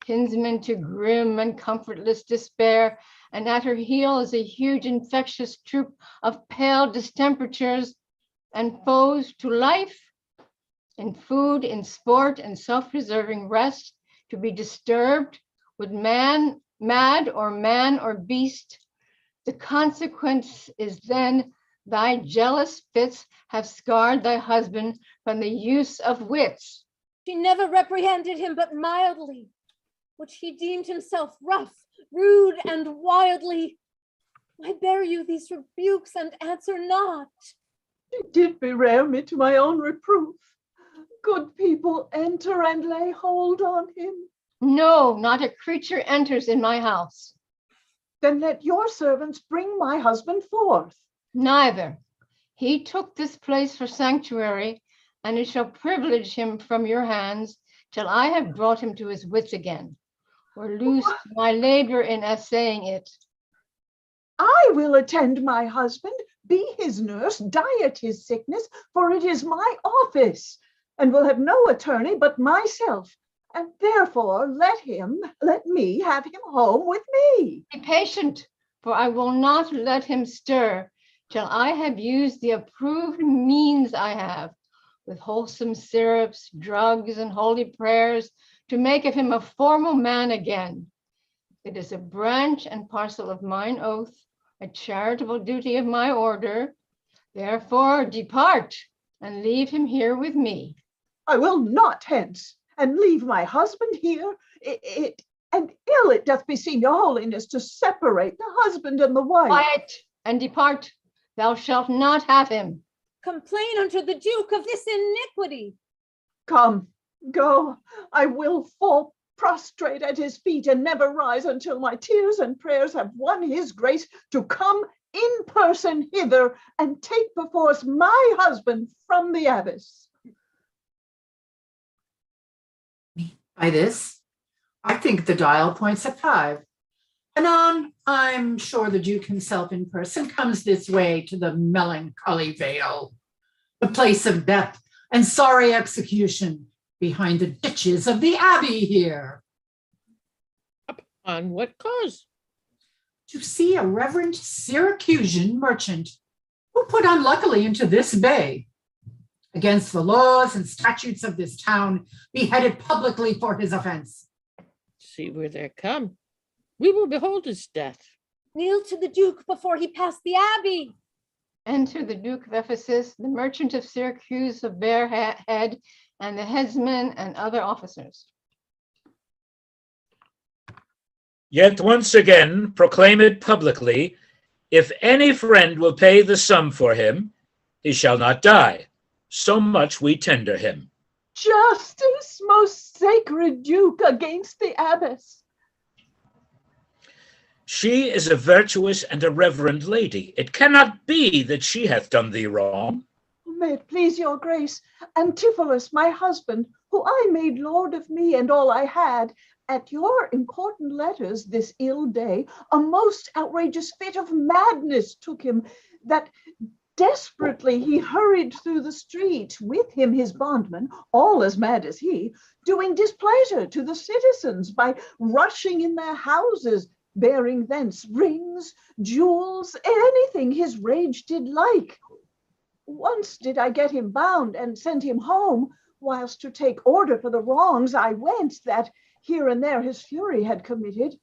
Kinsman to grim and comfortless despair, and at her heel is a huge infectious troop of pale distemperatures and foes to life, in food, in sport, and self-preserving rest, to be disturbed with man, mad or beast. The consequence is then thy jealous fits have scarred thy husband from the use of wits. She never reprehended him but mildly, which he deemed himself rough, rude, and wildly. Why bear you these rebukes and answer not? She did bewrare me to my own reproof. Good people, enter and lay hold on him. No, not a creature enters in my house. Then let your servants bring my husband forth. Neither. He took this place for sanctuary, and it shall privilege him from your hands till I have brought him to his wits again, or loose my labor in essaying it. I will attend my husband, be his nurse, diet his sickness, for it is my office, and will have no attorney but myself. And therefore let me have him home with me. Be patient, for I will not let him stir till I have used the approved means I have, with wholesome syrups, drugs, and holy prayers, to make of him a formal man again. It is a branch and parcel of mine oath, a charitable duty of my order. Therefore depart and leave him here with me. I will not hence, and leave my husband here. And ill it doth beseem your holiness to separate the husband and the wife. Quiet and depart. Thou shalt not have him. Complain unto the Duke of this iniquity. Come, go. I will fall prostrate at his feet and never rise until my tears and prayers have won his grace to come in person hither and take perforce my husband from the abbess. By this, I think the dial points at 5. Anon, I'm sure the Duke himself in person comes this way to the melancholy vale, the place of death and sorry execution behind the ditches of the abbey here. On what cause? To see a reverend Syracusan merchant who put unluckily into this bay, against the laws and statutes of this town, beheaded publicly for his offense. See where they're come. We will behold his death. Kneel to the Duke before he pass the abbey. Enter the Duke of Ephesus, the merchant of Syracuse, of bare head, and the headsman and other officers. Yet once again proclaim it publicly, if any friend will pay the sum for him, he shall not die. So much we tender him. Justice, most sacred Duke, against the abbess. She is a virtuous and a reverend lady. It cannot be that she hath done thee wrong. May it please your grace, Antipholus, my husband, who I made lord of me and all I had, at your important letters this ill day, a most outrageous fit of madness took him, that desperately he hurried through the street, with him his bondman, all as mad as he, doing displeasure to the citizens by rushing in their houses, bearing thence rings, jewels, anything his rage did like. Once did I get him bound and send him home, whilst to take order for the wrongs I went, that here and there his fury had committed.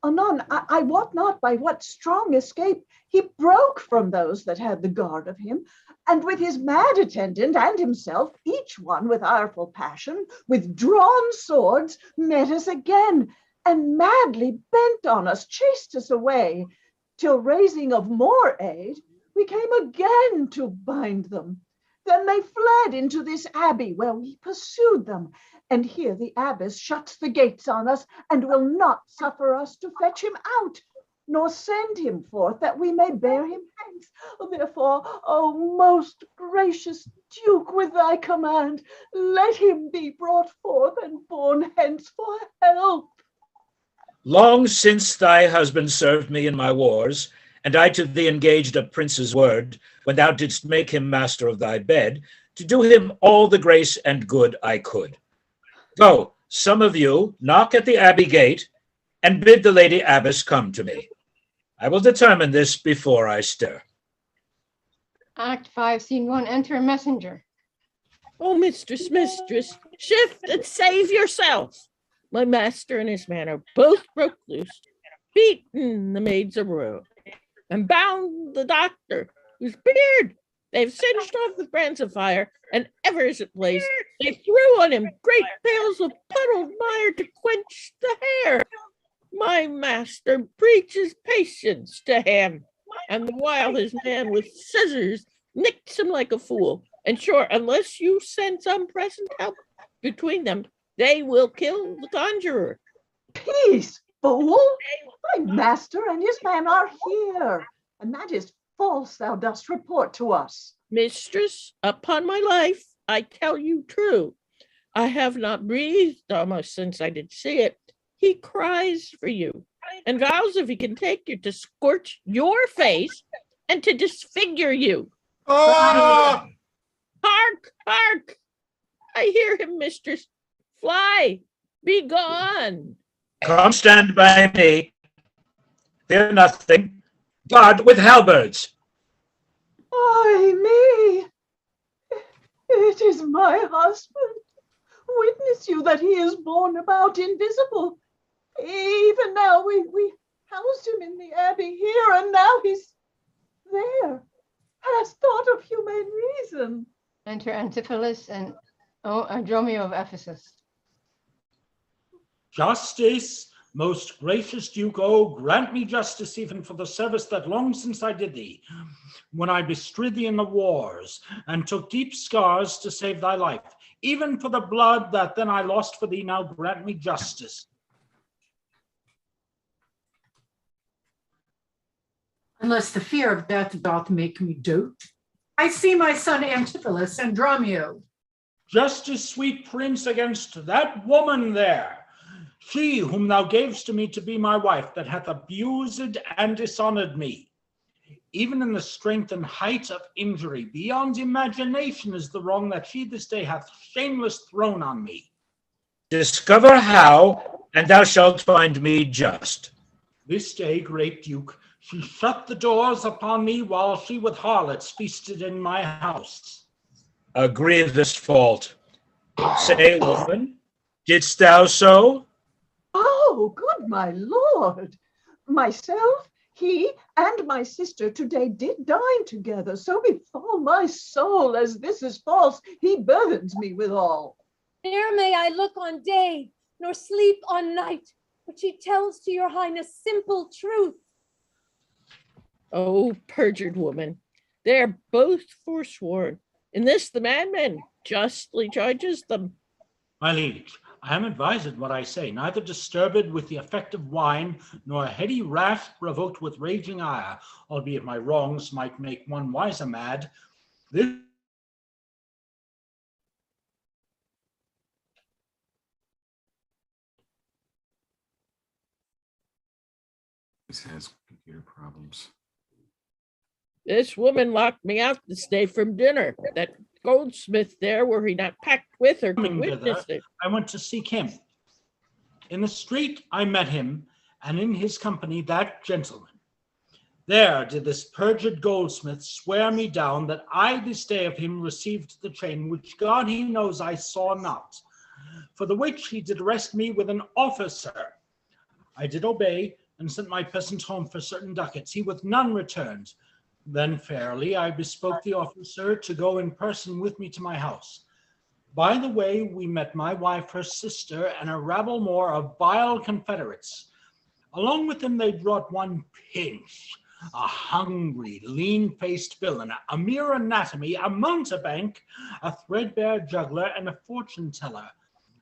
Anon, I wot not by what strong escape he broke from those that had the guard of him, and with his mad attendant and himself, each one with ireful passion, with drawn swords, met us again, and madly bent on us, chased us away, till raising of more aid, we came again to bind them. Then they fled into this abbey, where we pursued them, and here the abbess shuts the gates on us, and will not suffer us to fetch him out, nor send him forth, that we may bear him hence. Therefore, O most gracious Duke, with thy command, let him be brought forth and borne hence for help. Long since thy husband served me in my wars, and I to thee engaged a prince's word, when thou didst make him master of thy bed, to do him all the grace and good I could. Go, some of you, knock at the abbey gate, and bid the lady abbess come to me. I will determine this before I stir. Act 5, Scene 1, enter a messenger. Oh, mistress, shift and save yourself. My master and his man are both broke loose, beaten the maids a row, and bound the doctor, whose beard they've singed off with brands of fire, and ever as it blazed, they threw on him great pails of puddled mire to quench the hair. My master preaches patience to him, and the while his man with scissors nicks him like a fool. And sure, unless you send some present help between them, they will kill the conjurer. Peace, fool! My master and his man are here, and that is false thou dost report to us. Mistress, upon my life, I tell you true. I have not breathed almost since I did see it. He cries for you, and vows if he can take you to scorch your face and to disfigure you. Oh! Hark, hark! I hear him, mistress. Fly, be gone. Come stand by me. Fear nothing. Guard with halberds. Ay me! It is my husband. Witness you that he is borne about invisible. Even now we housed him in the abbey here, and now he's there. Has thought of humane reason. Enter Antipholus and Dromio of Ephesus. Justice, most gracious Duke, oh, grant me justice even for the service that long since I did thee, when I bestrid thee in the wars, and took deep scars to save thy life. Even for the blood that then I lost for thee, now grant me justice. Unless the fear of death doth make me dote, I see my son Antipholus and Dromio. Justice, sweet prince, against that woman there, she whom thou gavest to me to be my wife, that hath abused and dishonored me. Even in the strength and height of injury, beyond imagination is the wrong that she this day hath shameless thrown on me. Discover how, and thou shalt find me just. This day, great Duke, she shut the doors upon me while she with harlots feasted in my house. A grievous fault. Say, woman, didst thou so? Oh, good my lord. Myself, he, and my sister today did dine together. So befall my soul, as this is false, he burthens me withal. Ne'er may I look on day, nor sleep on night, but she tells to your highness simple truth. Oh, perjured woman, they are both forsworn. In this the madman justly charges them. My liege, I am advised what I say, neither disturbed with the effect of wine, nor a heady wrath provoked with raging ire, albeit my wrongs might make one wiser mad. This This has computer problems. This woman locked me out this day from dinner. That goldsmith there, were he not packed with her, could Coming witness thither, it. I went to seek him. In the street I met him, and in his company that gentleman. There did this perjured goldsmith swear me down that I this day of him received the chain, which God he knows I saw not. For the which he did arrest me with an officer. I did obey, and sent my peasant home for certain ducats. He with none returned. Then fairly I bespoke the officer to go in person with me to my house. By the way, we met my wife, her sister, and a rabble more of vile confederates. Along with them they brought one Pinch, a hungry, lean-faced villain, a mere anatomy, a mountebank, a threadbare juggler, and a fortune-teller,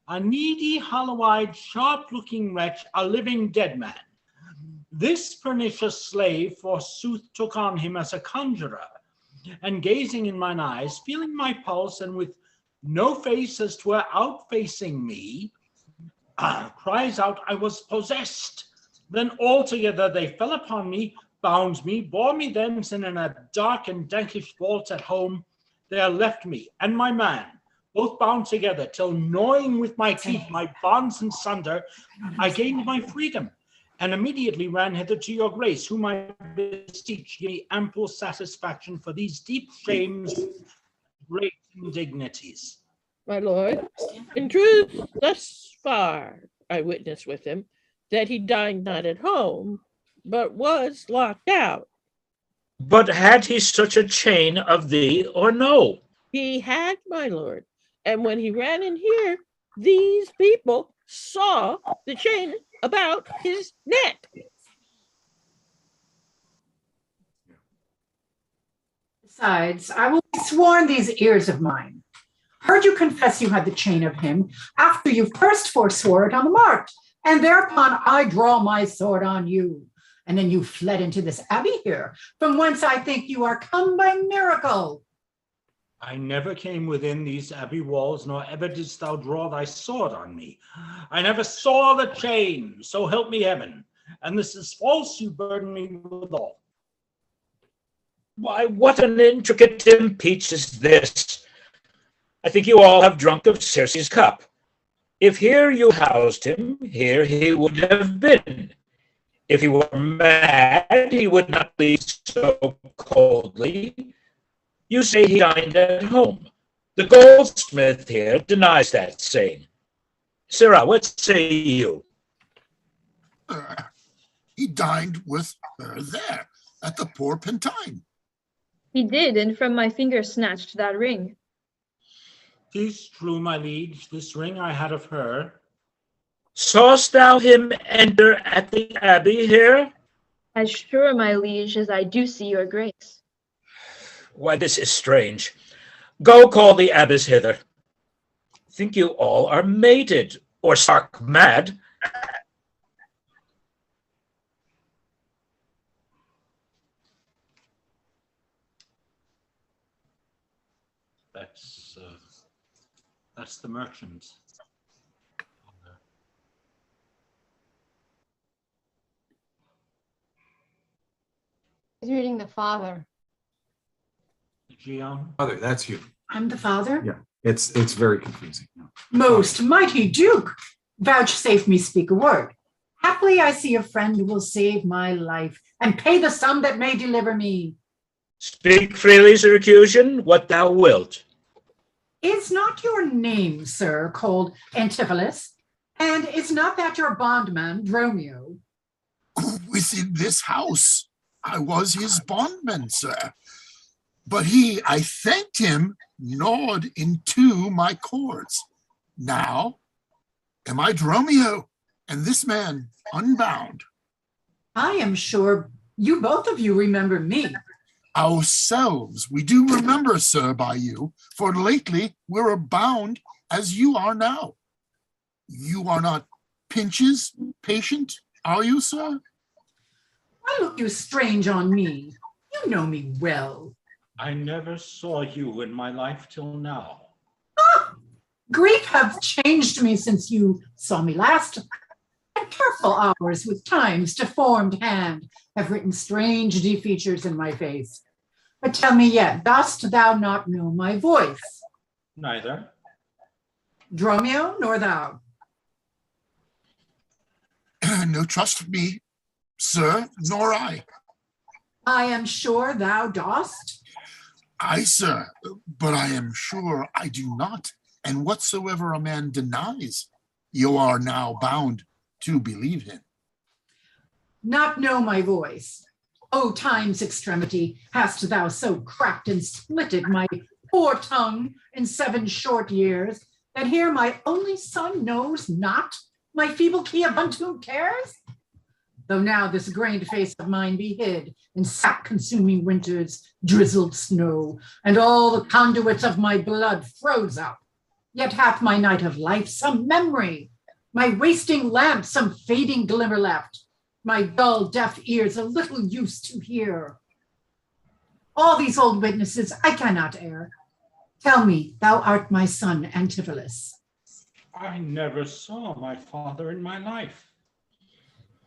a needy, hollow-eyed, sharp-looking wretch, a living dead man. This pernicious slave, forsooth, took on him as a conjurer, and gazing in mine eyes, feeling my pulse, and with no face as 'twere outfacing me, cries out I was possessed. Then altogether they fell upon me, bound me, bore me thence, and in a dark and dankish vault at home, there left me and my man, both bound together, till gnawing with my teeth my bonds in sunder, I gained my freedom, and immediately ran hither to your grace, whom I beseech give me ample satisfaction for these deep shames, great indignities. My lord, in truth, thus far I witnessed with him that he dined not at home, but was locked out. But had he such a chain of thee or no? He had, my lord, and when he ran in here, these people saw the chain about his neck. Besides, I will be sworn these ears of mine. Heard you confess you had the chain of him after you first forswore it on the mart, and thereupon I draw my sword on you. And then you fled into this abbey here, from whence I think you are come by miracle. I never came within these abbey walls, nor ever didst thou draw thy sword on me. I never saw the chain, so help me heaven. And this is false you burden me withal. Why, what an intricate impeach is this? I think you all have drunk of Circe's cup. If here you housed him, here he would have been. If he were mad, he would not be so coldly. You say he dined at home. The goldsmith here denies that saying. Sirrah, what say you? He dined with her there at the poor Pentine. He did, and from my finger snatched that ring. 'Tis true, my liege, this ring I had of her. Saw'st thou him enter at the abbey here? As sure, my liege, as I do see your grace. Why, this is strange. Go call the abbess hither. Think you all are mated, or stark mad? That's the merchant. He's reading the father. Gian. Father, that's you. I'm the father? Yeah, it's very confusing. Most mighty Duke, vouchsafe me speak a word. Haply I see a friend who will save my life and pay the sum that may deliver me. Speak freely, Syracusan, what thou wilt. Is not your name, sir, called Antipholus? And is not that your bondman, Dromio? Within this house, I was his bondman, sir. But he, I thanked him, gnawed into my cords. Now am I Dromio, and this man unbound. I am sure you both of you remember me. Ourselves we do remember, sir, by you, for lately we're bound as you are now. You are not Pinch's patient, are you, sir? Why look you strange on me? You know me well. I never saw you in my life till now. Ah, grief hath changed me since you saw me last. And care Doubtful hours with time's deformed hand have written strange defeatures in my face. But tell me yet, dost thou not know my voice? Neither. Dromio, nor thou? No trust of me, sir, nor I. I am sure thou dost. I, sir, but I am sure I do not. And whatsoever a man denies, you are now bound to believe him. Not know my voice. O time's extremity, hast thou so cracked and splitted my poor tongue in 7 short years, that here my only son knows not my feeble key of untuned cares? Though now this grained face of mine be hid in sap-consuming winter's drizzled snow, and all the conduits of my blood froze up, yet hath my night of life some memory, my wasting lamp some fading glimmer left, my dull deaf ears a little used to hear. All these old witnesses I cannot err. Tell me, thou art my son Antipholus. I never saw my father in my life.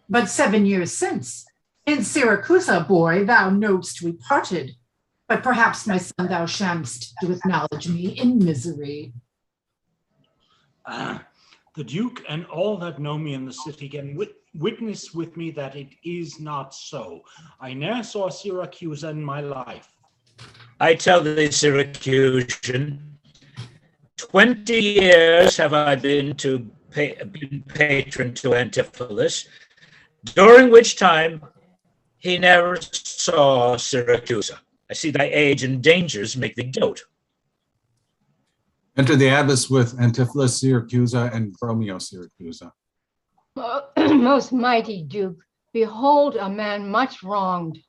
But 7 years since, in Syracuse, boy, thou know'st we parted. But perhaps, my son, thou shamst to acknowledge me in misery. The Duke and all that know me in the city can witness with me that it is not so. I ne'er saw Syracuse in my life. I tell thee, Syracusan, 20 years have I been patron to Antipholus, during which time he never saw Syracuse. I see thy age and dangers make thee dote. Enter the abbess with Antipholus Syracusa and Dromio Syracusa. Most mighty Duke, behold a man much wronged.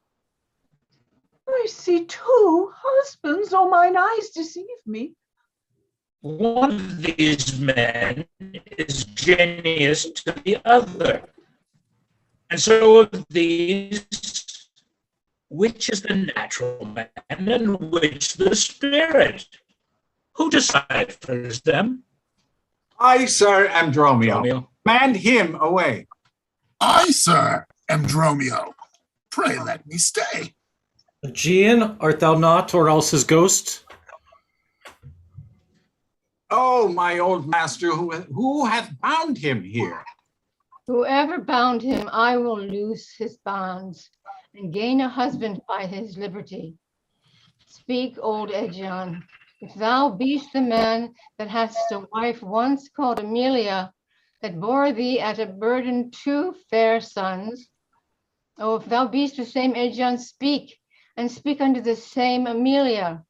I see 2 husbands, oh mine eyes deceive me. One of these men is genius to the other. And so of these, which is the natural man and which the spirit? Who deciphers them? I, sir, am Dromio. Dromio. Command him away. I, sir, am Dromio. Pray let me stay. Aegean, art thou not, or else his ghost? Oh, my old master, who hath bound him here? Whoever bound him, I will loose his bonds and gain a husband by his liberty. Speak, old Aegeon, if thou beest the man that hast a wife once called Amelia, that bore thee at a burden 2 fair sons. Oh, if thou beest the same Aegeon, speak, and speak unto the same Amelia.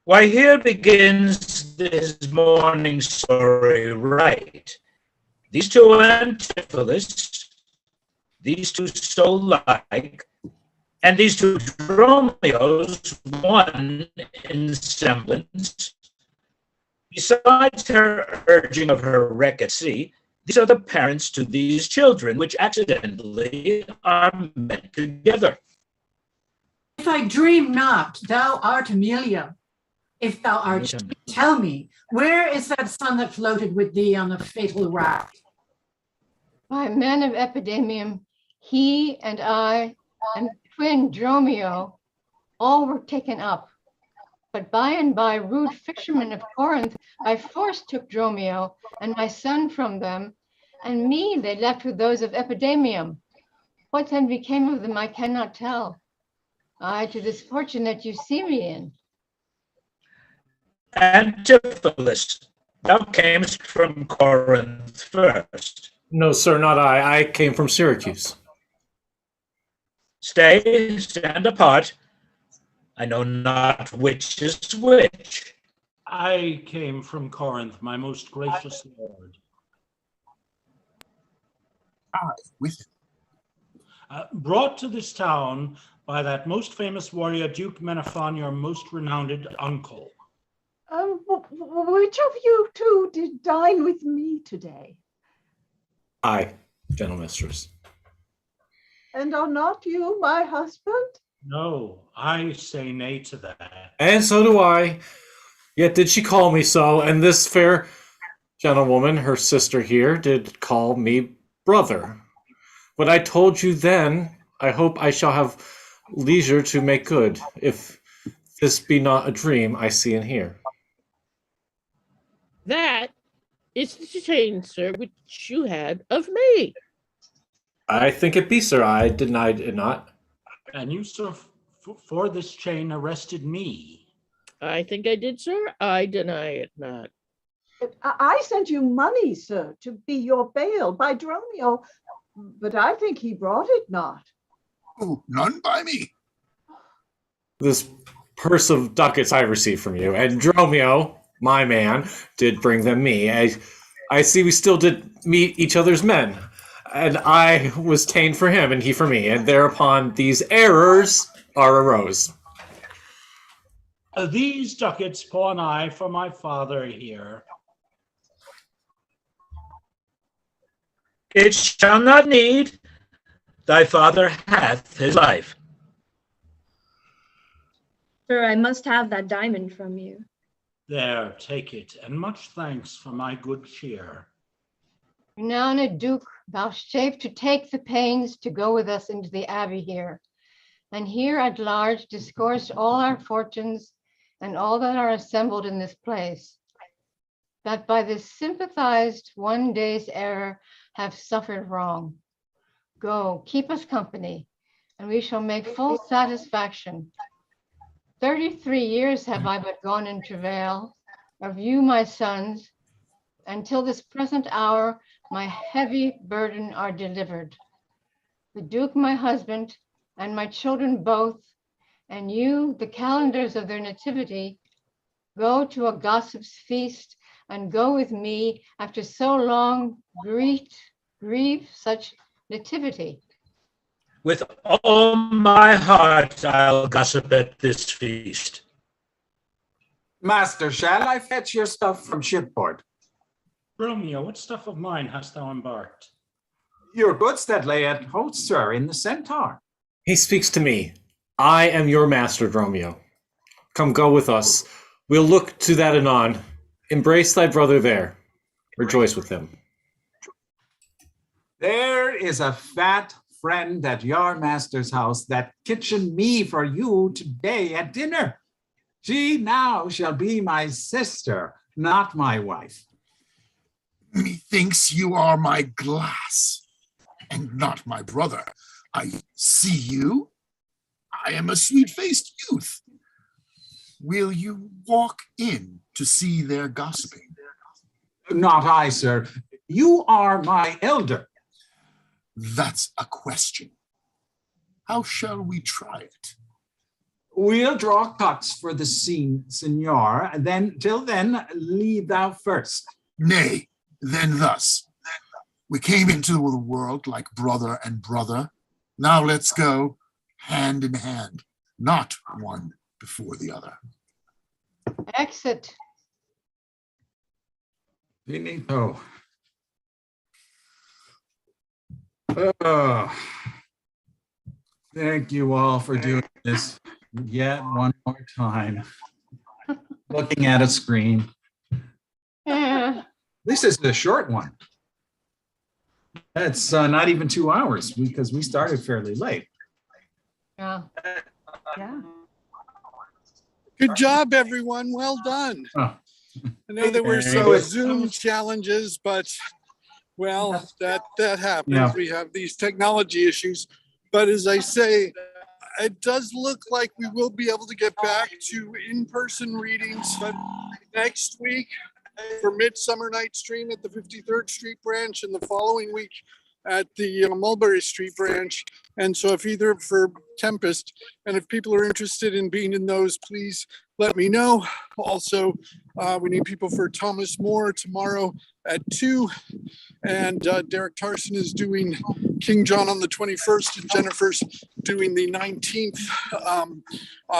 Why, here begins this morning story right. These 2 Antipholus, these 2 so like, and these 2 Dromios, one in semblance. Besides her urging of her wreck at sea, these are the parents to these children, which accidentally are met together. If I dream not, thou art Amelia. If thou art, tell me, where is that son that floated with thee on the fatal raft? By men of Epidemium, he and I and twin Dromio, all were taken up. But by and by rude fishermen of Corinth by force took Dromio and my son from them, and me they left with those of Epidemium. What then became of them I cannot tell. I to this fortune that you see me in. Antipholus, thou camest from Corinth first. No, sir, not I. I came from Syracuse. Stand apart. I know not which is which. I came from Corinth, my most gracious lord. I, with him. Brought to this town by that most famous warrior, Duke Menaphon, your most renowned uncle. Which of you 2 did dine with me today? I, gentle mistress. And are not you my husband? No, I say nay to that. And so do I. Yet did she call me so, and this fair gentlewoman, her sister here, did call me brother. What I told you then, I hope I shall have leisure to make good, if this be not a dream I see and hear. That is the chain, sir, which you had of me. I think it be, sir. I denied it not. And you, sir, for this chain arrested me. I think I did, sir. I deny it not. I sent you money, sir, to be your bail by Dromio, but I think he brought it not. Oh, none by me. This purse of ducats I received from you, and Dromio, my man, did bring them me. I see we still did meet each other's men, and I was ta'en for him, and he for me, and thereupon these errors arose. These ducats pawn I for my father here. It shall not need. Thy father hath his life. Sir, I must have that diamond from you. There, take it, and much thanks for my good cheer. Renowned Duke, vouchsafe to take the pains to go with us into the abbey here, and here at large discourse all our fortunes and all that are assembled in this place, that by this sympathized one day's error have suffered wrong. Go, keep us company, and we shall make full satisfaction. 33 years have I but gone in travail of you, my sons, until this present hour my heavy burden are delivered. The Duke, my husband, and my children both, and you, the calendars of their nativity, go to a gossip's feast, and go with me after so long grieve such nativity. With all my heart I'll gossip at this feast. Master, shall I fetch your stuff from shipboard? Romeo, what stuff of mine hast thou embarked? Your goods that lay at host, sir, in the Centaur. He speaks to me. I am your master, Dromio. Come, go with us. We'll look to that anon. Embrace thy brother there. Rejoice with him. There is a fat friend at your master's house that kitchened me for you today at dinner. She now shall be my sister, not my wife. Methinks you are my glass, and not my brother. I see you. I am a sweet-faced youth. Will you walk in to see their gossiping? Not I, sir. You are my elder. That's a question. How shall we try it? We'll draw cuts for the scene, senor, and then till then lead thou first. Nay, then thus. We came into the world like brother and brother. Now let's go hand in hand, not one before the other. Exit. Finito. Oh, thank you all for doing this yet one more time. Looking at a screen. This is a short one. It's not even 2 hours because we started fairly late. Yeah. Good job, everyone. Well done. Oh. I know there were some Zoom challenges, but well, that happens. Yeah. We have these technology issues. But as I say, it does look like we will be able to get back to in-person readings next week for Midsummer Night's Dream at the 53rd Street branch, and the following week at the Mulberry Street branch. And so if either for Tempest, and if people are interested in being in those, please let me know. Also, we need people for Thomas More tomorrow at 2. And Derek Tarson is doing King John on the 21st, and Jennifer's doing the 19th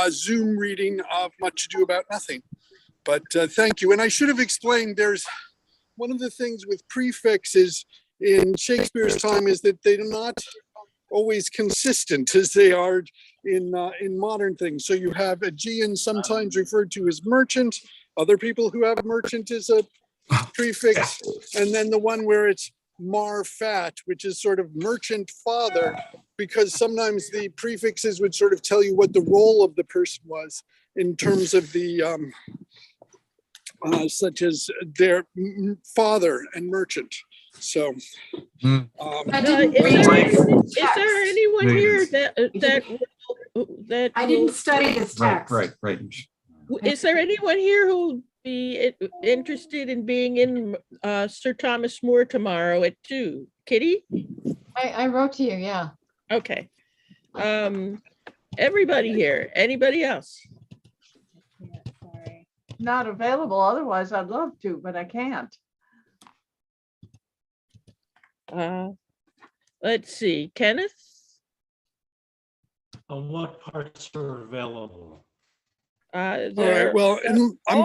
Zoom reading of Much Ado About Nothing. But thank you. And I should have explained, there's one of the things with prefixes in Shakespeare's time is that they're not always consistent as they are in modern things. So you have Aegean sometimes referred to as merchant, other people who have merchant as a prefix, and then the one where it's mar fat, which is sort of merchant father, because sometimes the prefixes would sort of tell you what the role of the person was in terms of the such as their father and merchant. So I didn't Is read there, this is there text. anyone here Negative. that I didn't study this text. Right. is there anyone here who'll be interested in being in Sir Thomas More tomorrow at 2? Kitty? I wrote to you, yeah. Okay. Everybody here. Anybody else? Sorry. Not available, otherwise I'd love to, but I can't. Let's see. Kenneth? What parts are available? all right, well, I'm